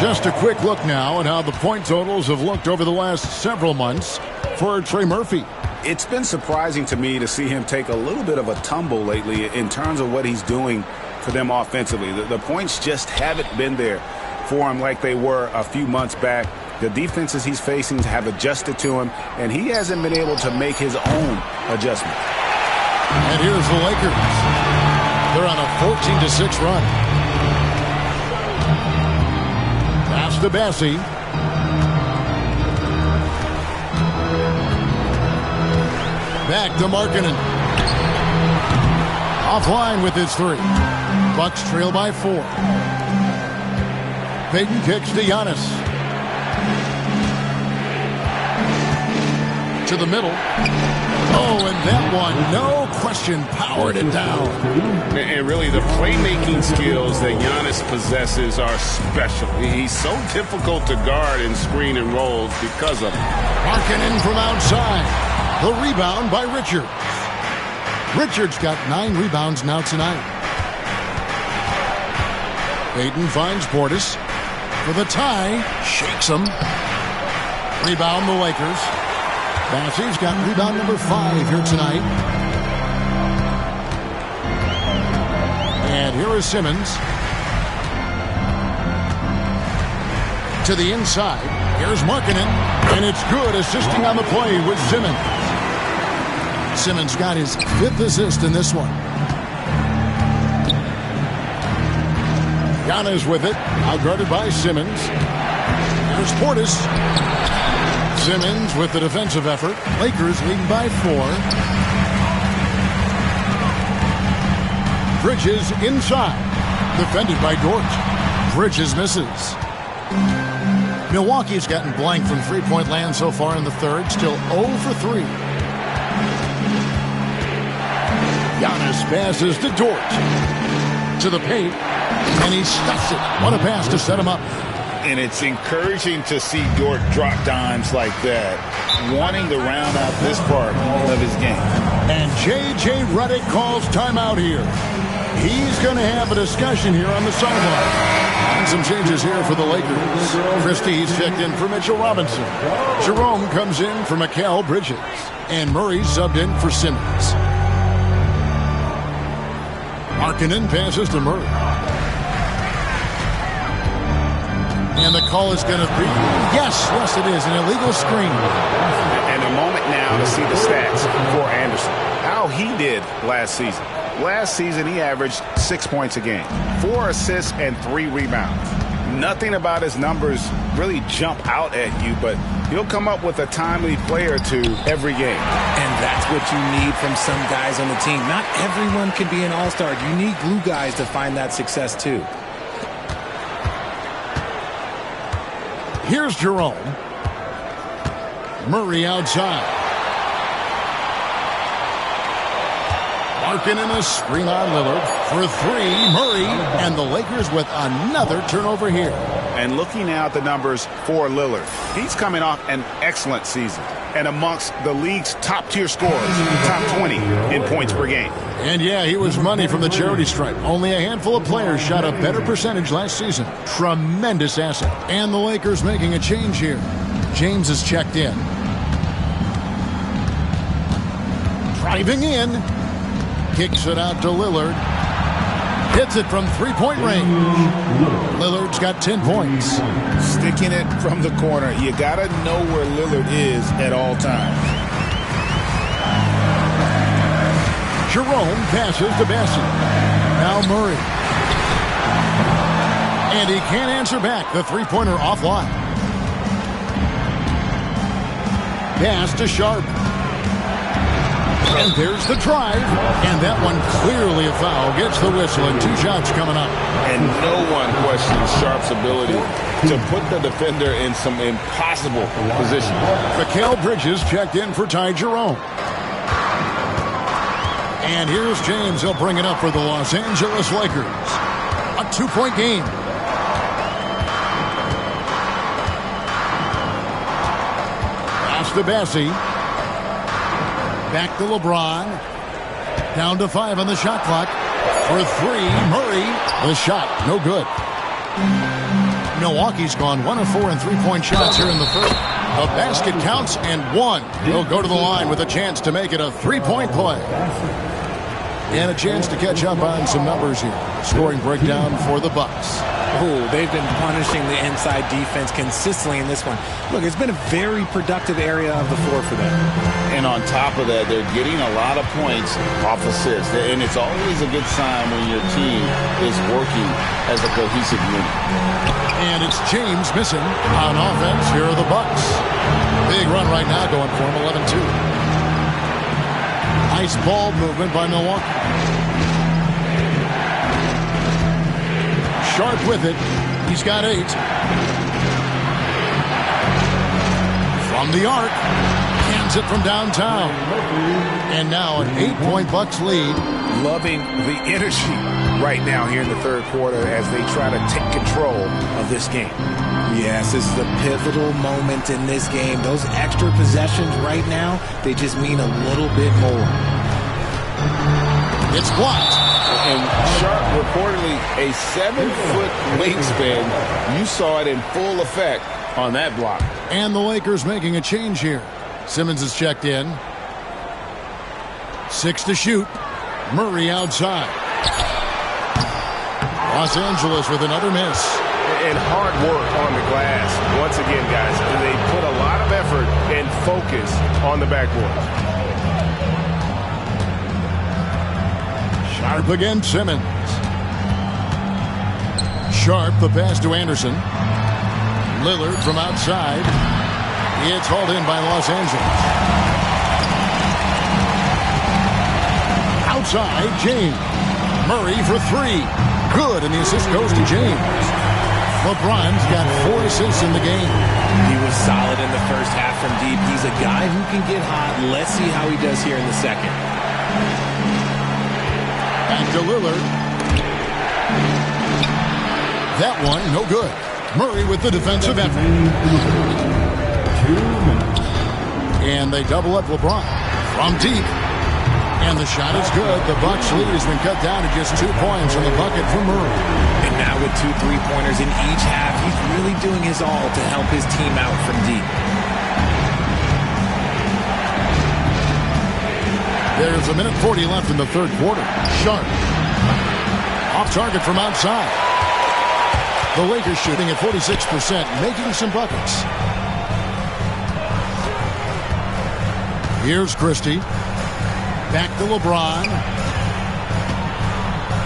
A: Just a quick look now at how the point totals have looked over the last several months for Trey Murphy.
D: It's been surprising to me to see him take a little bit of a tumble lately in terms of what he's doing for them offensively. The points just haven't been there for him like they were a few months back. The defenses he's facing have adjusted to him, and he hasn't been able to make his own adjustment.
A: And here's the Lakers. They're on a 14-6 run. Pass to Bessie. Back to Markkanen. Offline with his 3. Bucks trail by 4. Payton kicks to Giannis. To the middle. Oh, and that one, no question, powered it down.
C: And really, the playmaking skills that Giannis possesses are special. He's so difficult to guard in screen and rolls because of it.
A: Markkanen from outside. The rebound by Richards. Richards got 9 rebounds now tonight. Payton finds Portis for the tie. Shakes him. Rebound the Lakers. Bassey's got rebound number 5 here tonight. And here is Simmons. To the inside. Here's Markkanen. And it's good, assisting on the play with Simmons. Simmons got his 5th assist in this one. Giannis with it. Outguarded by Simmons. Here's Portis. Simmons with the defensive effort. Lakers leading by 4. Bridges inside. Defended by Dort. Bridges misses. Milwaukee's gotten blank from three-point land so far in the third. Still 0 for 3. Giannis passes to Dort. To the paint. And he stuffs it. What a pass to set him up.
D: And it's encouraging to see Dort drop dimes like that, wanting to round out this part of his game.
A: And J.J. Redick calls timeout here. He's going to have a discussion here on the sideline. And some changes here for the Lakers. Christie's checked in for Mitchell Robinson. Jerome comes in for Mikal Bridges. And Murray subbed in for Simmons. Markkanen passes to Murray. And the call is going to be, yes, it is, an illegal screen.
C: And a moment now to see the stats for Anderson. How he did last season. Last season, he averaged 6 points a game, 4 assists, and 3 rebounds. Nothing about his numbers really jump out at you, but he'll come up with a timely play or two every game.
B: And that's what you need from some guys on the team. Not everyone can be an all-star. You need glue guys to find that success, too.
A: Here's Jerome. Murray outside. Markkanen a screen on Lillard for 3. Murray, and the Lakers with another turnover here.
C: And looking now at the numbers for Lillard, he's coming off an excellent season and amongst the league's top-tier scorers, top 20 in points per game.
A: And yeah, he was money from the charity stripe. Only a handful of players shot a better percentage last season. Tremendous asset. And the Lakers making a change here. James is checked in. Driving in. Kicks it out to Lillard. Hits it from three-point range. Lillard's got 10 points.
D: Sticking it from the corner. You got to know where Lillard is at all times.
A: Jerome passes to Bessie. Now Murray. And he can't answer back. The three-pointer offline. Pass to Sharp. And there's the drive. And that one clearly a foul. Gets the whistle and 2 shots coming up.
C: And no one questions Sharp's ability to put the defender in some impossible positions.
A: Mikal Bridges checked in for Ty Jerome. And here's James. He'll bring it up for the Los Angeles Lakers. A 2-point game. Pass to Bessie. Back to LeBron. Down to 5 on the shot clock. For 3, Murray. The shot, no good. Milwaukee's gone 1 of 4 in three-point shots here in the first. The basket counts and 1. He'll go to the line with a chance to make it a 3-point play. And a chance to catch up on some numbers here. Scoring breakdown for the Bucks.
B: Oh, they've been punishing the inside defense consistently in this one. Look, it's been a very productive area of the floor for them.
D: And on top of that, they're getting a lot of points off assists. And it's always a good sign when your team is working as a cohesive unit.
A: And it's James missing on offense. Here are the Bucks. Big run right now going for him, 11-2. Nice ball movement by Milwaukee. Sharp with it. He's got 8. From the arc. Cans it from downtown. And now an 8-point Bucks lead.
C: Loving the energy right now here in the third quarter as they try to take control of this game.
B: Yes, this is a pivotal moment in this game. Those extra possessions right now, they just mean a little bit more.
A: It's blocked.
C: And Sharp reportedly a 7-foot wingspan. You saw it in full effect on that block.
A: And the Lakers making a change here. Simmons is checked in. 6 to shoot. Murray outside. Los Angeles with another miss.
C: And hard work on the glass. Once again, guys, they put a lot of effort and focus on the backboard.
A: Sharp against Simmons. Sharp, the pass to Anderson. Lillard from outside. It's hauled in by Los Angeles. Outside, James. Murray for 3. Good, and the assist goes to James. LeBron's got 4 assists in the game.
B: He was solid in the first half from deep. He's a guy who can get hot. Let's see how he does here in the second.
A: Back to Lillard. That one, no good. Murray with the defensive effort. And they double up LeBron from deep. And the shot is good. The Bucks lead has been cut down to just 2 points from the bucket for Murray.
B: And now with 2 3-pointers in each half, he's really doing his all to help his team out from deep.
A: There's a minute 40 left in the third quarter. Sharp. Off target from outside. The Lakers shooting at 46%, making some buckets. Here's Christie. Back to LeBron.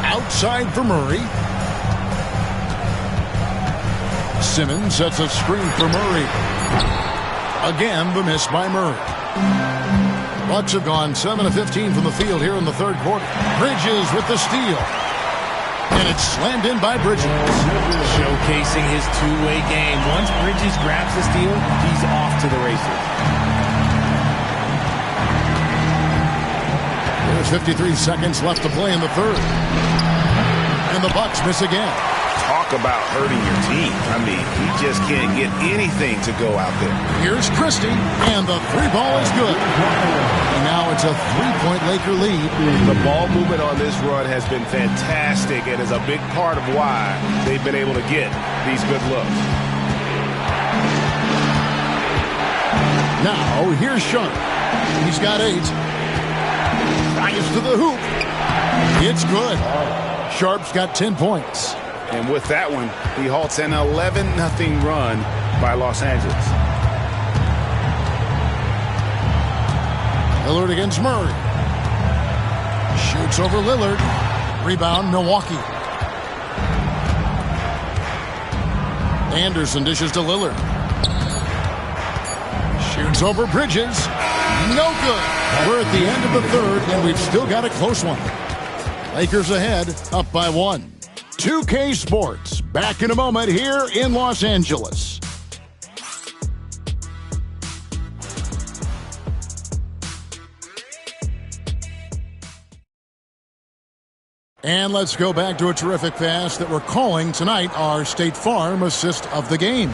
A: Outside for Murray. Simmons sets a screen for Murray. Again, the miss by Murray. Bucks have gone 7 of 15 from the field here in the third quarter. Bridges with the steal. And it's slammed in by Bridges.
B: Showcasing his two-way game. Once Bridges grabs the steal, he's off to the races.
A: There's 53 seconds left to play in the third. And the Bucks miss again.
C: Talk about hurting your team. I mean, you just can't get anything to go out there.
A: Here's Christie, and the 3-ball is good. And now it's a 3-point Laker lead.
C: The ball movement on this run has been fantastic and is a big part of why they've been able to get these good looks.
A: Now, here's Sharp. He's got 8. Drives to the hoop. It's good. Sharp's got 10 points.
C: And with that one, he halts an 11-0 run by Los Angeles.
A: Lillard against Murray. Shoots over Lillard. Rebound, Milwaukee. Anderson dishes to Lillard. Shoots over Bridges. No good. We're at the end of the third, and we've still got a close one. Lakers ahead, up by 1. 2K Sports, back in a moment here in Los Angeles. And let's go back to a terrific pass that we're calling tonight our State Farm assist of the game.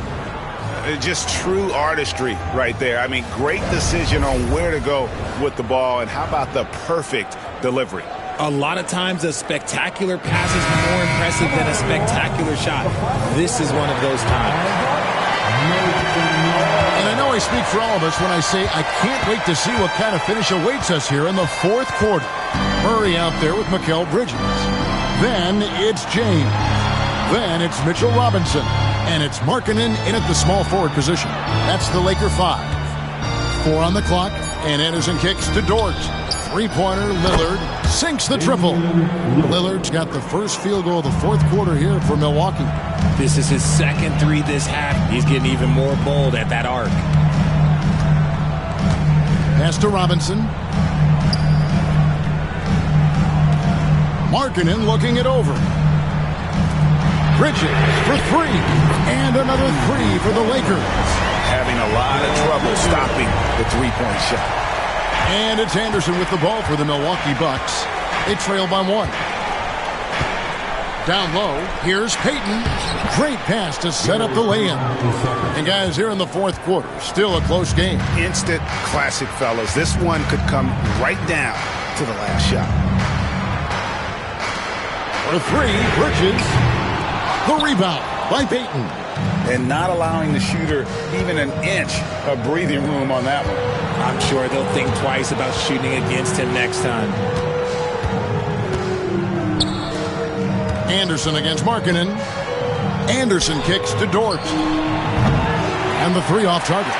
C: Just true artistry right there. I mean, great decision on where to go with the ball, and how about the perfect delivery?
B: A lot of times a spectacular pass is more impressive than a spectacular shot. This is one of those times.
A: And I know I speak for all of us when I say I can't wait to see what kind of finish awaits us here in the fourth quarter. Murray out there with Mikal Bridges. Then it's James. Then it's Mitchell Robinson. And it's Markkanen in at the small forward position. That's the Laker 5. 4 on the clock, and Anderson kicks to Dort. Three-pointer, Lillard sinks the triple. Lillard's got the first field goal of the fourth quarter here for Milwaukee.
B: This is his second 3 this half. He's getting even more bold at that arc.
A: Pass to Robinson. Markkanen looking it over. Bridges for 3. And another 3 for the Lakers.
C: Having a lot of trouble stopping the three-point shot.
A: And it's Anderson with the ball for the Milwaukee Bucks. They trail by 1. Down low, here's Payton. Great pass to set up the lay-in. And guys, here in the fourth quarter, still a close game.
C: Instant classic, fellas. This one could come right down to the last shot.
A: For 3, Bridges. The rebound by Payton.
D: And not allowing the shooter even an inch of breathing room on that one.
B: I'm sure they'll think twice about shooting against him next time.
A: Anderson against Markkanen. Anderson kicks to Dort. And the 3 off target.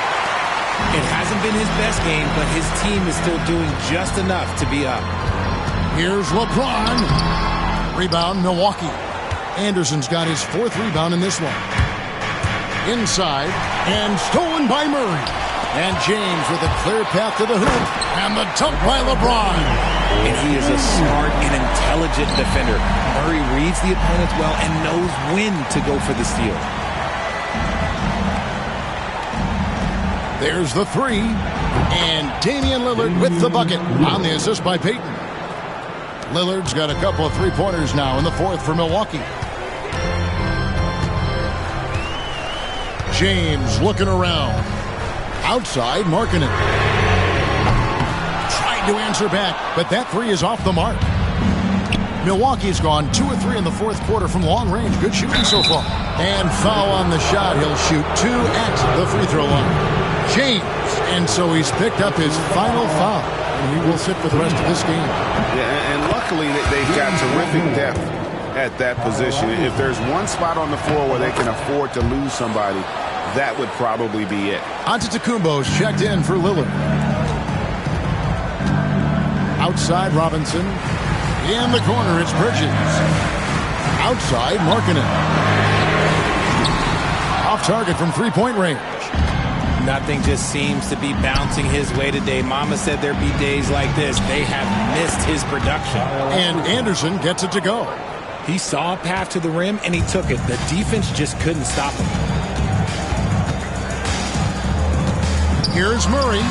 B: It hasn't been his best game, but his team is still doing just enough to be up.
A: Here's LeBron. Rebound, Milwaukee. Anderson's got his 4th rebound in this one. Inside, and stolen by Murray. And James with a clear path to the hoop. And the dunk by LeBron.
B: And he is a smart and intelligent defender. Murray reads the opponents well and knows when to go for the steal.
A: There's the 3. And Damian Lillard with the bucket on the assist by Payton. Lillard's got a couple of three-pointers now in the fourth for Milwaukee. James looking around. Outside, Markkanen. Tried to answer back, but that 3 is off the mark. Milwaukee's gone 2 of 3 in the fourth quarter from long range. Good shooting so far. And foul on the shot. He'll shoot 2 at the free throw line. James. And so he's picked up his final foul. And he will sit for the rest of this game.
C: Yeah, and luckily they've got terrific depth at that position. If there's one spot on the floor where they can afford to lose somebody, that would probably be it.
A: Antetokounmpo's checked in for Lillard. Outside, Robinson. In the corner, it's Bridges. Outside, Markkanen. Off target from three-point range.
B: Nothing just seems to be bouncing his way today. Mama said there'd be days like this. They have missed his production.
A: And Anderson gets it to go.
B: He saw a path to the rim, and he took it. The defense just couldn't stop him.
A: Here's Murray.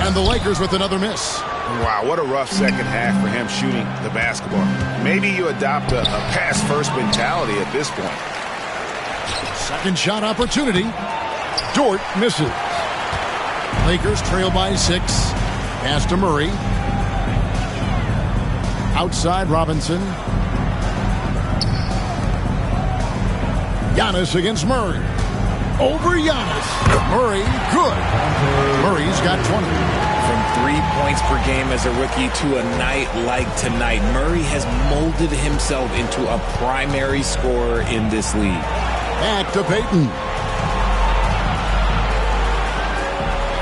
A: And the Lakers with another miss.
C: Wow, what a rough second half for him shooting the basketball. Maybe you adopt a pass-first mentality at this point.
A: Second shot opportunity. Dort misses. Lakers trail by 6. Pass to Murray. Outside, Robinson. Giannis against Murray. Over Giannis. Murray, good. Murray's got 20.
B: From 3 points per game as a rookie to a night like tonight. Murray has molded himself into a primary scorer in this league.
A: Back to Payton.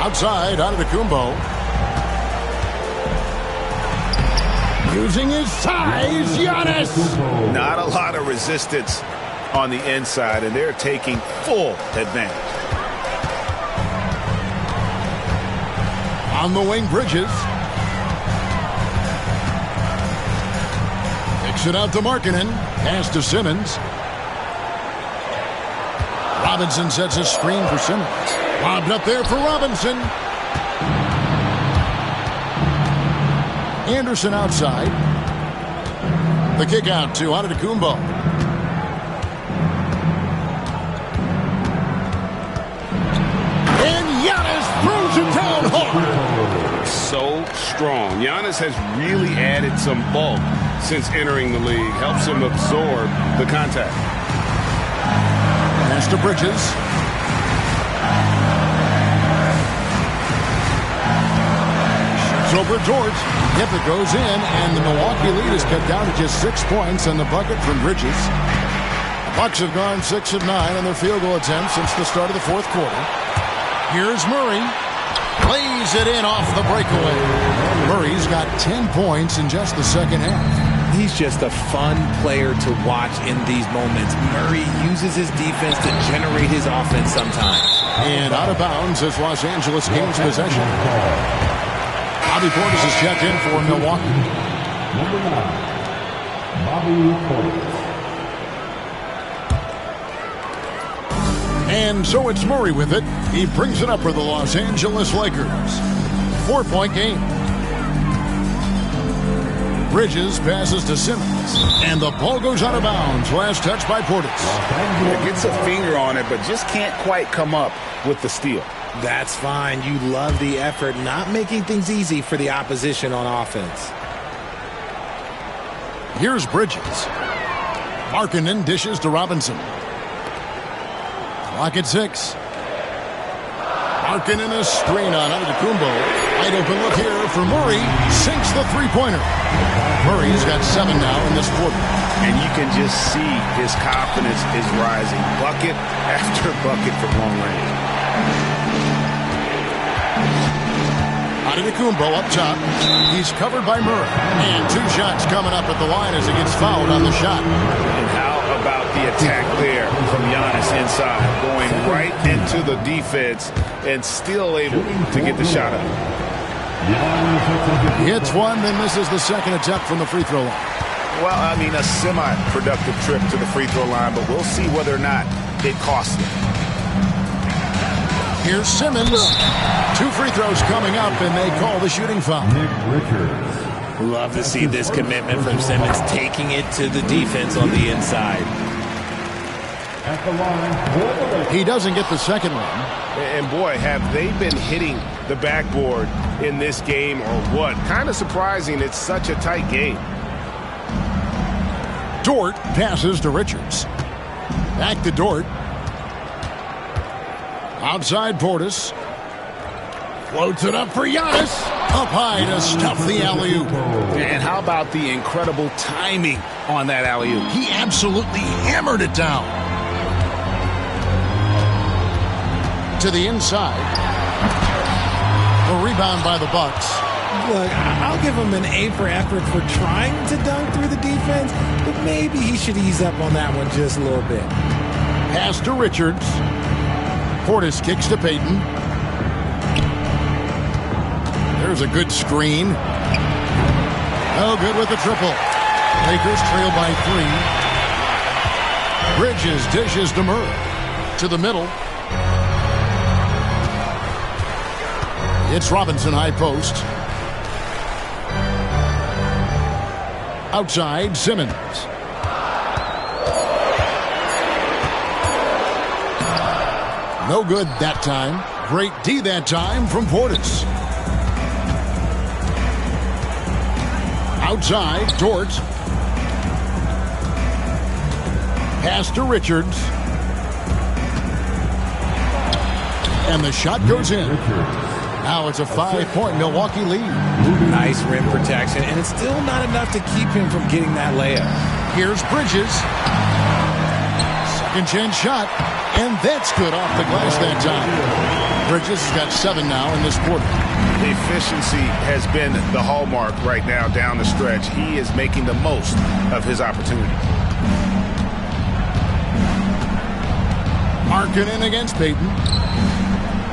A: Outside, Antetokounmpo. Using his size, Giannis.
C: Not a lot of resistance on the inside, and they're taking full advantage.
A: On the wing, Bridges. Kicks it out to Markkanen. Pass to Simmons. Robinson sets a screen for Simmons. Lobbed up there for Robinson. Anderson outside. The kick out to Antetokounmpo. And Giannis throws it down hard.
C: So strong. Giannis has really added some bulk since entering the league. Helps him absorb the contact.
A: Pass to Bridges. Over Dort. If it goes in, and the Milwaukee lead is cut down to just 6 points on the bucket from Bridges. The Bucks have gone 6 of 9 on their field goal attempts since the start of the fourth quarter. Here's Murray. Lays it in off the breakaway. Murray's got 10 points in just the second half.
B: He's just a fun player to watch in these moments. Murray uses his defense to generate his offense sometimes.
A: And out of bounds as Los Angeles gains possession. Bobby Portis is checked in for Milwaukee.
F: Number 9, Bobby Portis.
A: And so it's Murray with it. He brings it up for the Los Angeles Lakers. 4-point game. Bridges passes to Simmons. And the ball goes out of bounds. Last touch by Portis.
D: Gets a finger on it, but just can't quite come up with the steal.
B: That's fine. You love the effort, not making things easy for the opposition on offense.
A: Here's Bridges. Markkanen dishes to Robinson. Clock at 6. Markkanen a screen on Antetokounmpo. Wide open look here for Murray. Sinks the three-pointer. Murray's got 7 now in this quarter.
C: And you can just see his confidence is rising. Bucket after bucket from long range.
A: Antetokounmpo up top. He's covered by Murray. And 2 shots coming up at the line as he gets fouled on the shot.
C: And how about the attack there from Giannis inside? Going right into the defense and still able to get the shot up.
A: He hits one, then misses the second attempt from the free throw line.
C: Well, I mean, a semi-productive trip to the free throw line, but we'll see whether or not it costs him.
A: Here's Simmons. 2 free throws coming up, and they call the shooting foul.
F: Nick Richards.
B: Love to see this commitment from Simmons, taking it to the defense on the inside.
F: At the line,
A: he doesn't get the second one.
C: And boy, have they been hitting the backboard in this game or what? Kind of surprising it's such a tight game.
A: Dort passes to Richards. Back to Dort. Outside Portis. Floats it up for Giannis. Up high to stuff the alley-oop.
C: And how about the incredible timing on that alley-oop?
A: He absolutely hammered it down. To the inside. A rebound by the Bucks.
B: Look, I'll give him an A for effort for trying to dunk through the defense, but maybe he should ease up on that one just a little bit.
A: Pass to Richards. Portis kicks to Payton. There's a good screen. No good with the triple. Lakers trail by 3. Bridges dishes to Murray. To the middle. It's Robinson high post. Outside, Simmons. No good that time. Great D that time from Portis. Outside, Dort. Pass to Richards. And the shot goes in. Now it's a 5-point Milwaukee lead.
B: Nice rim protection, and it's still not enough to keep him from getting that layup.
A: Here's Bridges. Second chance shot, and that's good off the glass that time. Bridges has got 7 now in this quarter.
C: Efficiency has been the hallmark right now down the stretch. He is making the most of his opportunities.
A: Markkanen against Payton.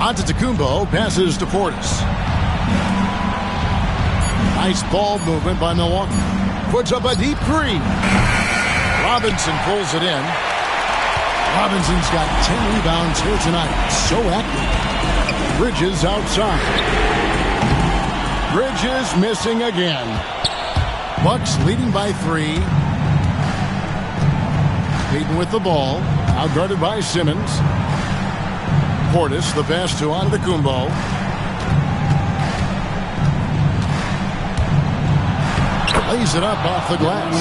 A: Antetokounmpo passes to Portis. Nice ball movement by Milwaukee. Puts up a deep three. Robinson pulls it in. Robinson's got 10 rebounds here tonight. So active. Bridges outside. Bridges missing again. Bucks leading by 3. Payton with the ball. Outguarded by Simmons. Portis, the pass to Antetokounmpo. Lays it up off the glass.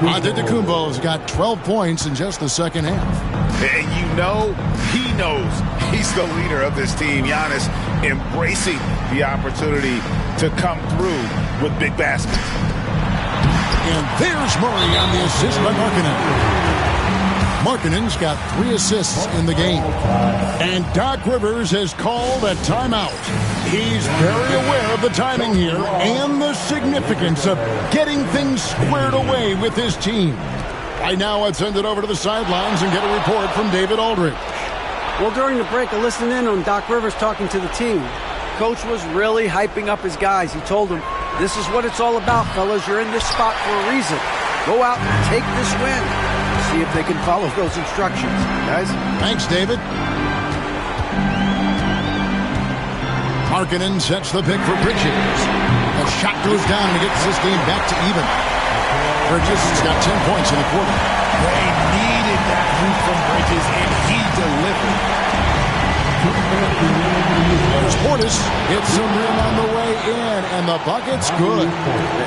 A: Antetokounmpo's got 12 points in just the second half.
C: And you know, he knows he's the leader of this team. Giannis embracing the opportunity to come through with big baskets.
A: And there's Murray on the assist by Markkanen. Markkanen's got 3 assists in the game. And Doc Rivers has called a timeout. He's very aware of the timing here and the significance of getting things squared away with his team. Right now, let's send it over to the sidelines and get a report from David Aldridge.
E: Well, during the break, I listened in on Doc Rivers talking to the team. Coach was really hyping up his guys. He told them, this is what it's all about, fellas. You're in this spot for a reason. Go out and take this win. See if they can follow those instructions, guys.
A: Thanks, David. Markkanen sets the pick for Bridges. The shot goes down and gets this game back to even. Bridges has got 10 points in the quarter.
B: They needed that hoop from Bridges, and he delivered.
A: There's Portis. Hits some rim on the way in, and the bucket's good.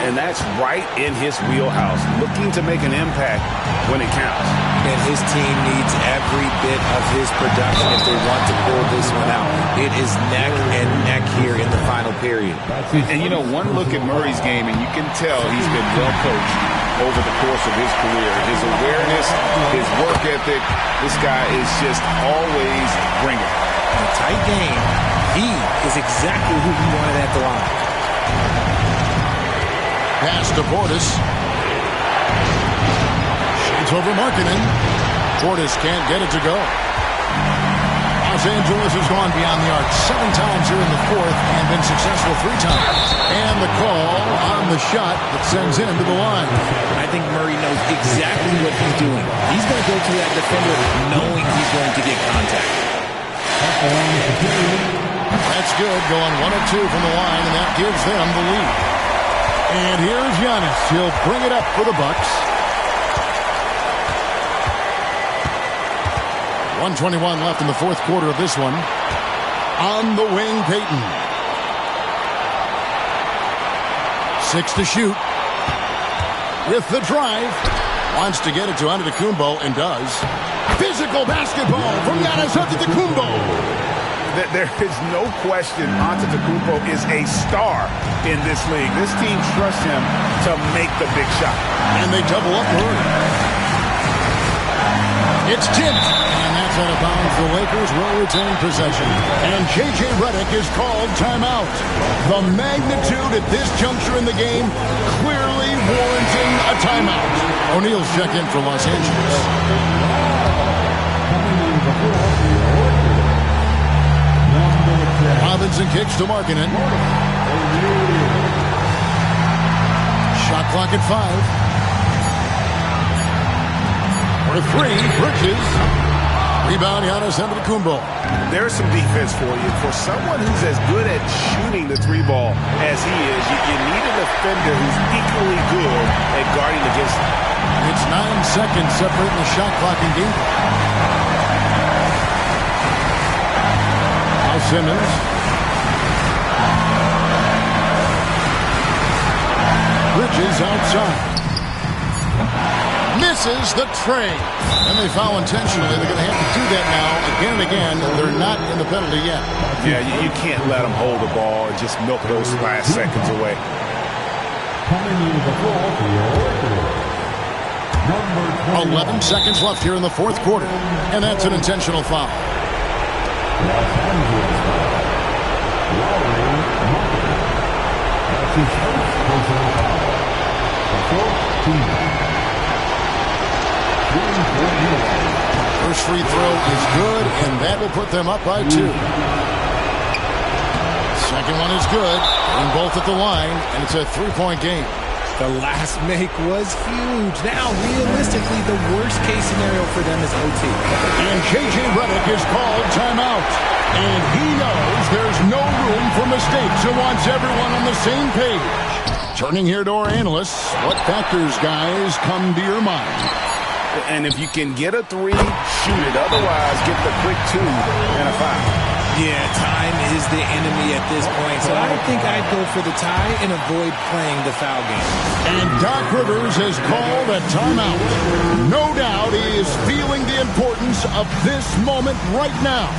C: And that's right in his wheelhouse, looking to make an impact when it counts.
B: And his team needs every bit of his production if they want to pull this one out. It is neck and neck here in the final period.
C: And, you know, one look at Murray's game, and you can tell he's been well coached over the course of his career. His awareness, his work ethic, this guy is just always bringing.
B: In a tight game, he is exactly who we wanted at the line.
A: Pass to Portis. Shoots over Markkanen. Portis can't get it to go. Los Angeles has gone beyond the arc 7 times here in the fourth and been successful 3 times. And the call on the shot that sends him to the line.
B: I think Murray knows exactly what he's doing. He's going to go to that defender knowing he's going to get contact.
A: That's good, going 1 of 2 from the line, and that gives them the lead. And here's Giannis. He'll bring it up for the Bucks. 1:21 left in the fourth quarter of this one. On the wing, Payton. 6 to shoot. With the drive. Wants to get it to Antetokounmpo and does. Physical basketball from Giannis Antetokounmpo.
C: There is no question Antetokounmpo is a star in this league. This team trusts him to make the big shot.
A: And they double up Murray. It's tipped. And that's out of bounds. The Lakers will retain possession. And J.J. Redick is called timeout. The magnitude at this juncture in the game clearly warranting a timeout. O'Neal's check in for Los Angeles. Robinson kicks to Markkanen. Shot clock at 5. For 3, Bridges. Rebound, Giannis Antetokounmpo.
C: There's some defense for you. For someone who's as good at shooting the 3 ball as he is, you need a defender who's equally good at guarding against him.
A: It's 9 seconds separating the shot clock and game. Now Simmons. Bridges outside. Misses the tray. And they foul intentionally. They're going to have to do that now again and again. They're not in the penalty yet.
C: Yeah, you can't let them hold the ball and just milk those last seconds away.
F: Coming into the floor for your number
A: 11 seconds left here in the fourth quarter. And that's an intentional foul.
F: Los Angeles foul. Lauri Markkanen. That's his first personal foul. The fourth team.
A: First free throw is good, and that will put them up by 2. Second one is good, and both at the line, and it's a 3-point game.
B: The last make was huge. Now, realistically, the worst-case scenario for them is OT.
A: And J.J. Redick is called timeout. And he knows there's no room for mistakes and wants everyone on the same page. Turning here to our analysts, what factors, guys, come to your mind?
C: And if you can get a 3, shoot it. Otherwise, get the quick 2 and a foul.
B: Yeah, time is the enemy at this point, so I think I'd go for the tie and avoid playing the foul game.
A: And Doc Rivers has called a timeout. No doubt he is feeling the importance of this moment right now.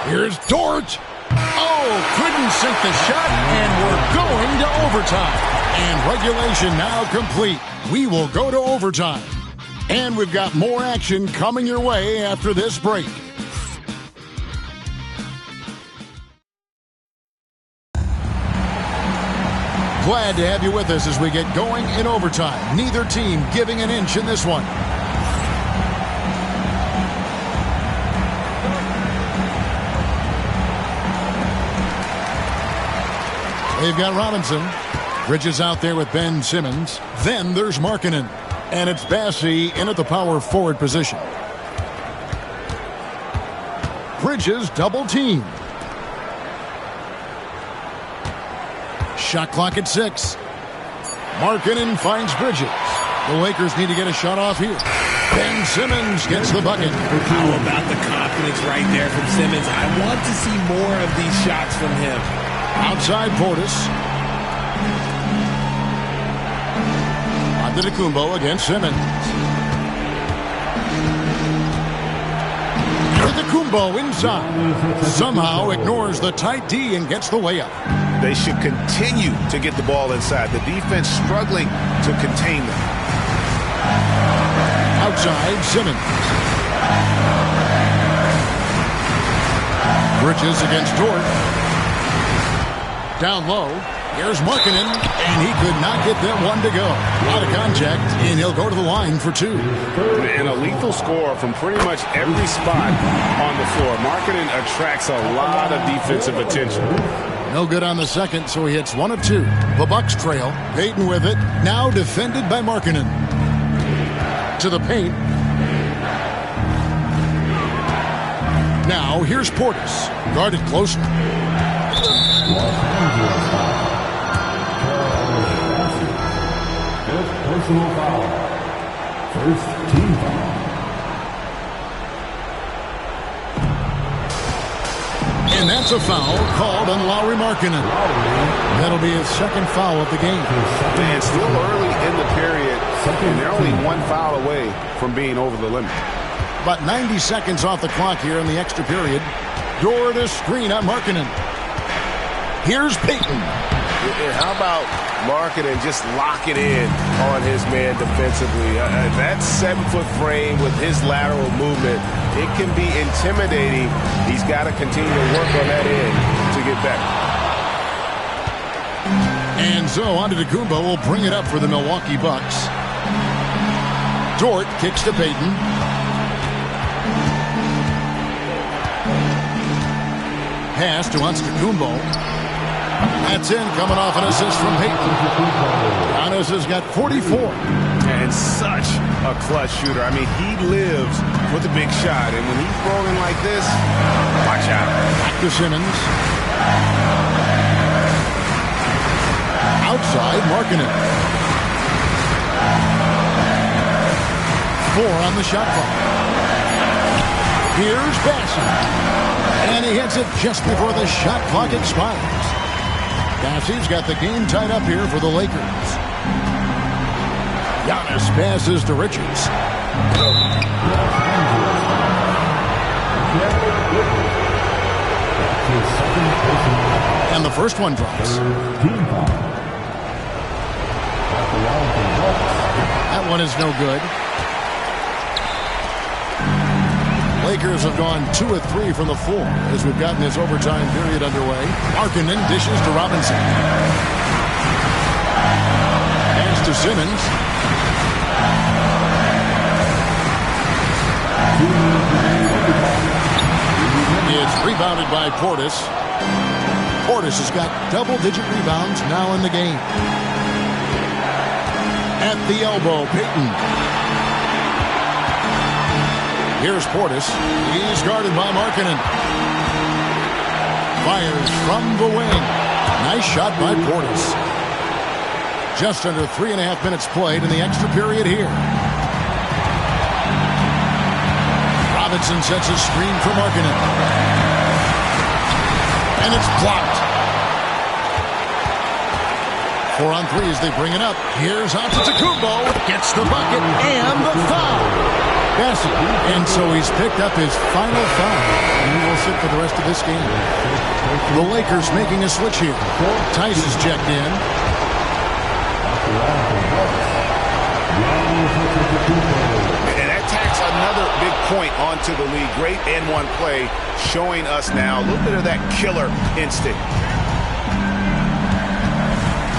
A: Here's Dort. Oh, couldn't sink the shot, and we're going to overtime. And regulation now complete. We will go to overtime. And we've got more action coming your way after this break. Glad to have you with us as we get going in overtime. Neither team giving an inch in this one. They've got Robinson. Bridges out there with Ben Simmons. Then there's Markkanen. And it's Bassey in at the power forward position. Bridges double team. Shot clock at 6. Markkanen finds Bridges. The Lakers need to get a shot off here. Ben Simmons gets the bucket.
B: How about the confidence right there from Simmons? I want to see more of these shots from him.
A: Outside Portis. Antetokounmpo against Simmons. Antetokounmpo inside. Somehow ignores the tight D and gets the layup.
C: They should continue to get the ball inside. The defense struggling to contain them.
A: Outside Simmons. Bridges against Dort. Down low, here's Markkanen, and he could not get that one to go. Out of contact, and he'll go to the line for 2.
C: And a lethal score from pretty much every spot on the floor. Markkanen attracts a lot of defensive attention.
A: No good on the second, so he hits 1 of 2. The Bucks trail. Payton with it, now defended by Markkanen. To the paint. Now, here's Portis, guarded closely.
F: First personal foul. First team foul.
A: And that's a foul called on Lauri Markkanen. That'll be his second foul of the game.
C: And still early in the period, and they're only 1 foul away from being over the limit.
A: About 90 seconds off the clock here in the extra period. Dort a screen on Markkanen. Here's Payton.
C: How about Markkanen just locking in on his man defensively? That 7-foot frame with his lateral movement, it can be intimidating. He's got to continue to work on that end to get better.
A: And so Antetokounmpo will bring it up for the Milwaukee Bucks. Dort kicks to Payton. Pass to Antetokounmpo. That's in, coming off an assist from Payton. Giannis has got 44.
C: And such a clutch shooter. I mean, he lives with a big shot. And when he's rolling like this, watch out.
A: Back to Simmons. Outside, Markkanen. 4 on the shot clock. Here's Bassey. And he hits it just before the shot clock expires. Bassey's got the game tied up here for the Lakers. Giannis passes to Richards. And the first one drops. That one is no good. Lakers have gone 2 of 3 from the floor as we've gotten this overtime period underway. Markkanen dishes to Robinson. Pass to Simmons. It's rebounded by Portis. Portis has got double-digit rebounds now in the game. At the elbow, Payton. Here's Portis. He's guarded by Markkanen. Fires from the wing. Nice shot by Portis. Just under 3.5 minutes played in the extra period here. Robinson sets a screen for Markkanen. And it's blocked. 4 on 3 as they bring it up. Here's Antetokounmpo. Gets the bucket and the foul. Bassey. And so he's picked up his final foul. And he will sit for the rest of this game. The Lakers making a switch here. Tice is checked in.
C: And that tacks another big point onto the league. Great N1 play showing us now a little bit of that killer instinct.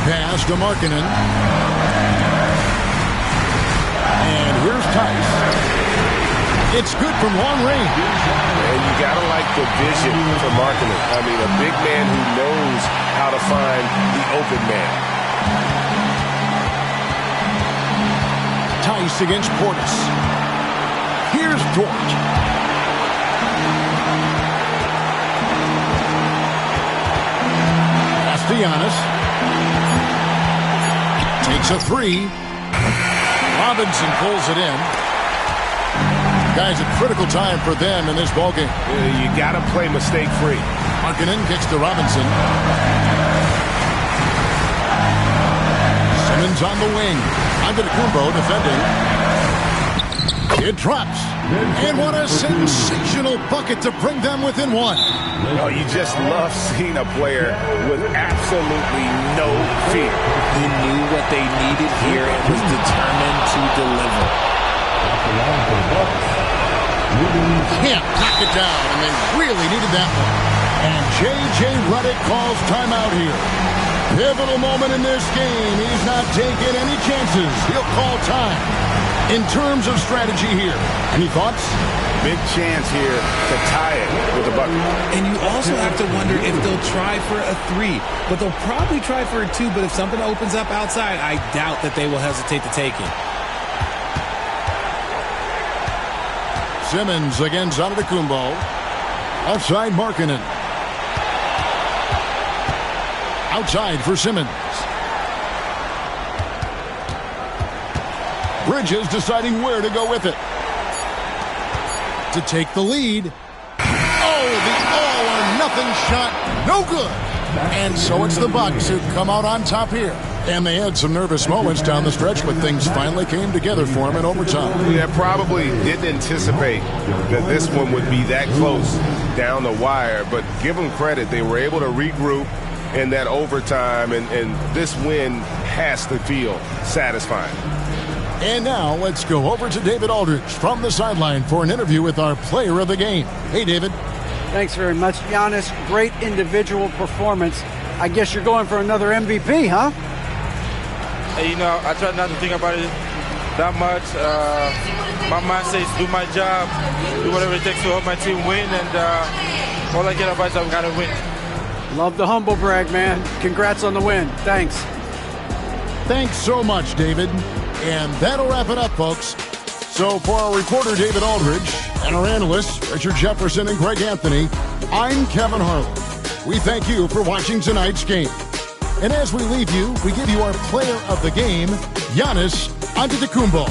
A: Pass to Markkanen. And here's Tice. It's good from long range.
C: And you got to like the vision for Markkanen. I mean, a big man who knows how to find the open man.
A: Tice against Portis. Here's Dort. Castellanos. Takes a 3. Robinson pulls it in. Guys, a critical time for them in this ballgame.
C: You got to play mistake-free.
A: Markkanen kicks to Robinson. Simmons on the wing. Antetokounmpo defending. It drops. And what a sensational bucket to bring them within 1.
C: Oh, you just love seeing a player with absolutely no fear.
B: He knew what they needed here and was determined to deliver.
A: Can't knock it down, and they really needed that one. And J.J. Redick calls timeout here. Pivotal moment in this game. He's not taking any chances. He'll call time. In terms of strategy here, any thoughts?
C: Big chance here to tie it with a bucket.
B: And you also have to wonder if they'll try for a 3. But they'll probably try for a 2. But if something opens up outside, I doubt that they will hesitate to take it.
A: Simmons against Antetokounmpo. Outside Markkanen. Outside for Simmons. Bridges deciding where to go with it. To take the lead. Oh, the all-or-nothing shot. No good. And so it's the Bucks who come out on top here. And they had some nervous moments down the stretch, but things finally came together for them in overtime.
C: Yeah, probably didn't anticipate that this one would be that close down the wire, but give them credit. They were able to regroup in that overtime, and this win has to feel satisfying.
A: And now let's go over to David Aldridge from the sideline for an interview with our player of the game. Hey, David.
E: Thanks very much, Giannis. Great individual performance. I guess you're going for another MVP, huh?
I: You know, I try not to think about it that much. My mind says do my job, do whatever it takes to help my team win, and all I care about is that we got to win.
E: Love the humble brag, man. Congrats on the win. Thanks.
A: Thanks so much, David. And that'll wrap it up, folks. So for our reporter, David Aldridge, and our analysts, Richard Jefferson and Greg Anthony, I'm Kevin Harlan. We thank you for watching tonight's game. And as we leave you, we give you our player of the game, Giannis Antetokounmpo.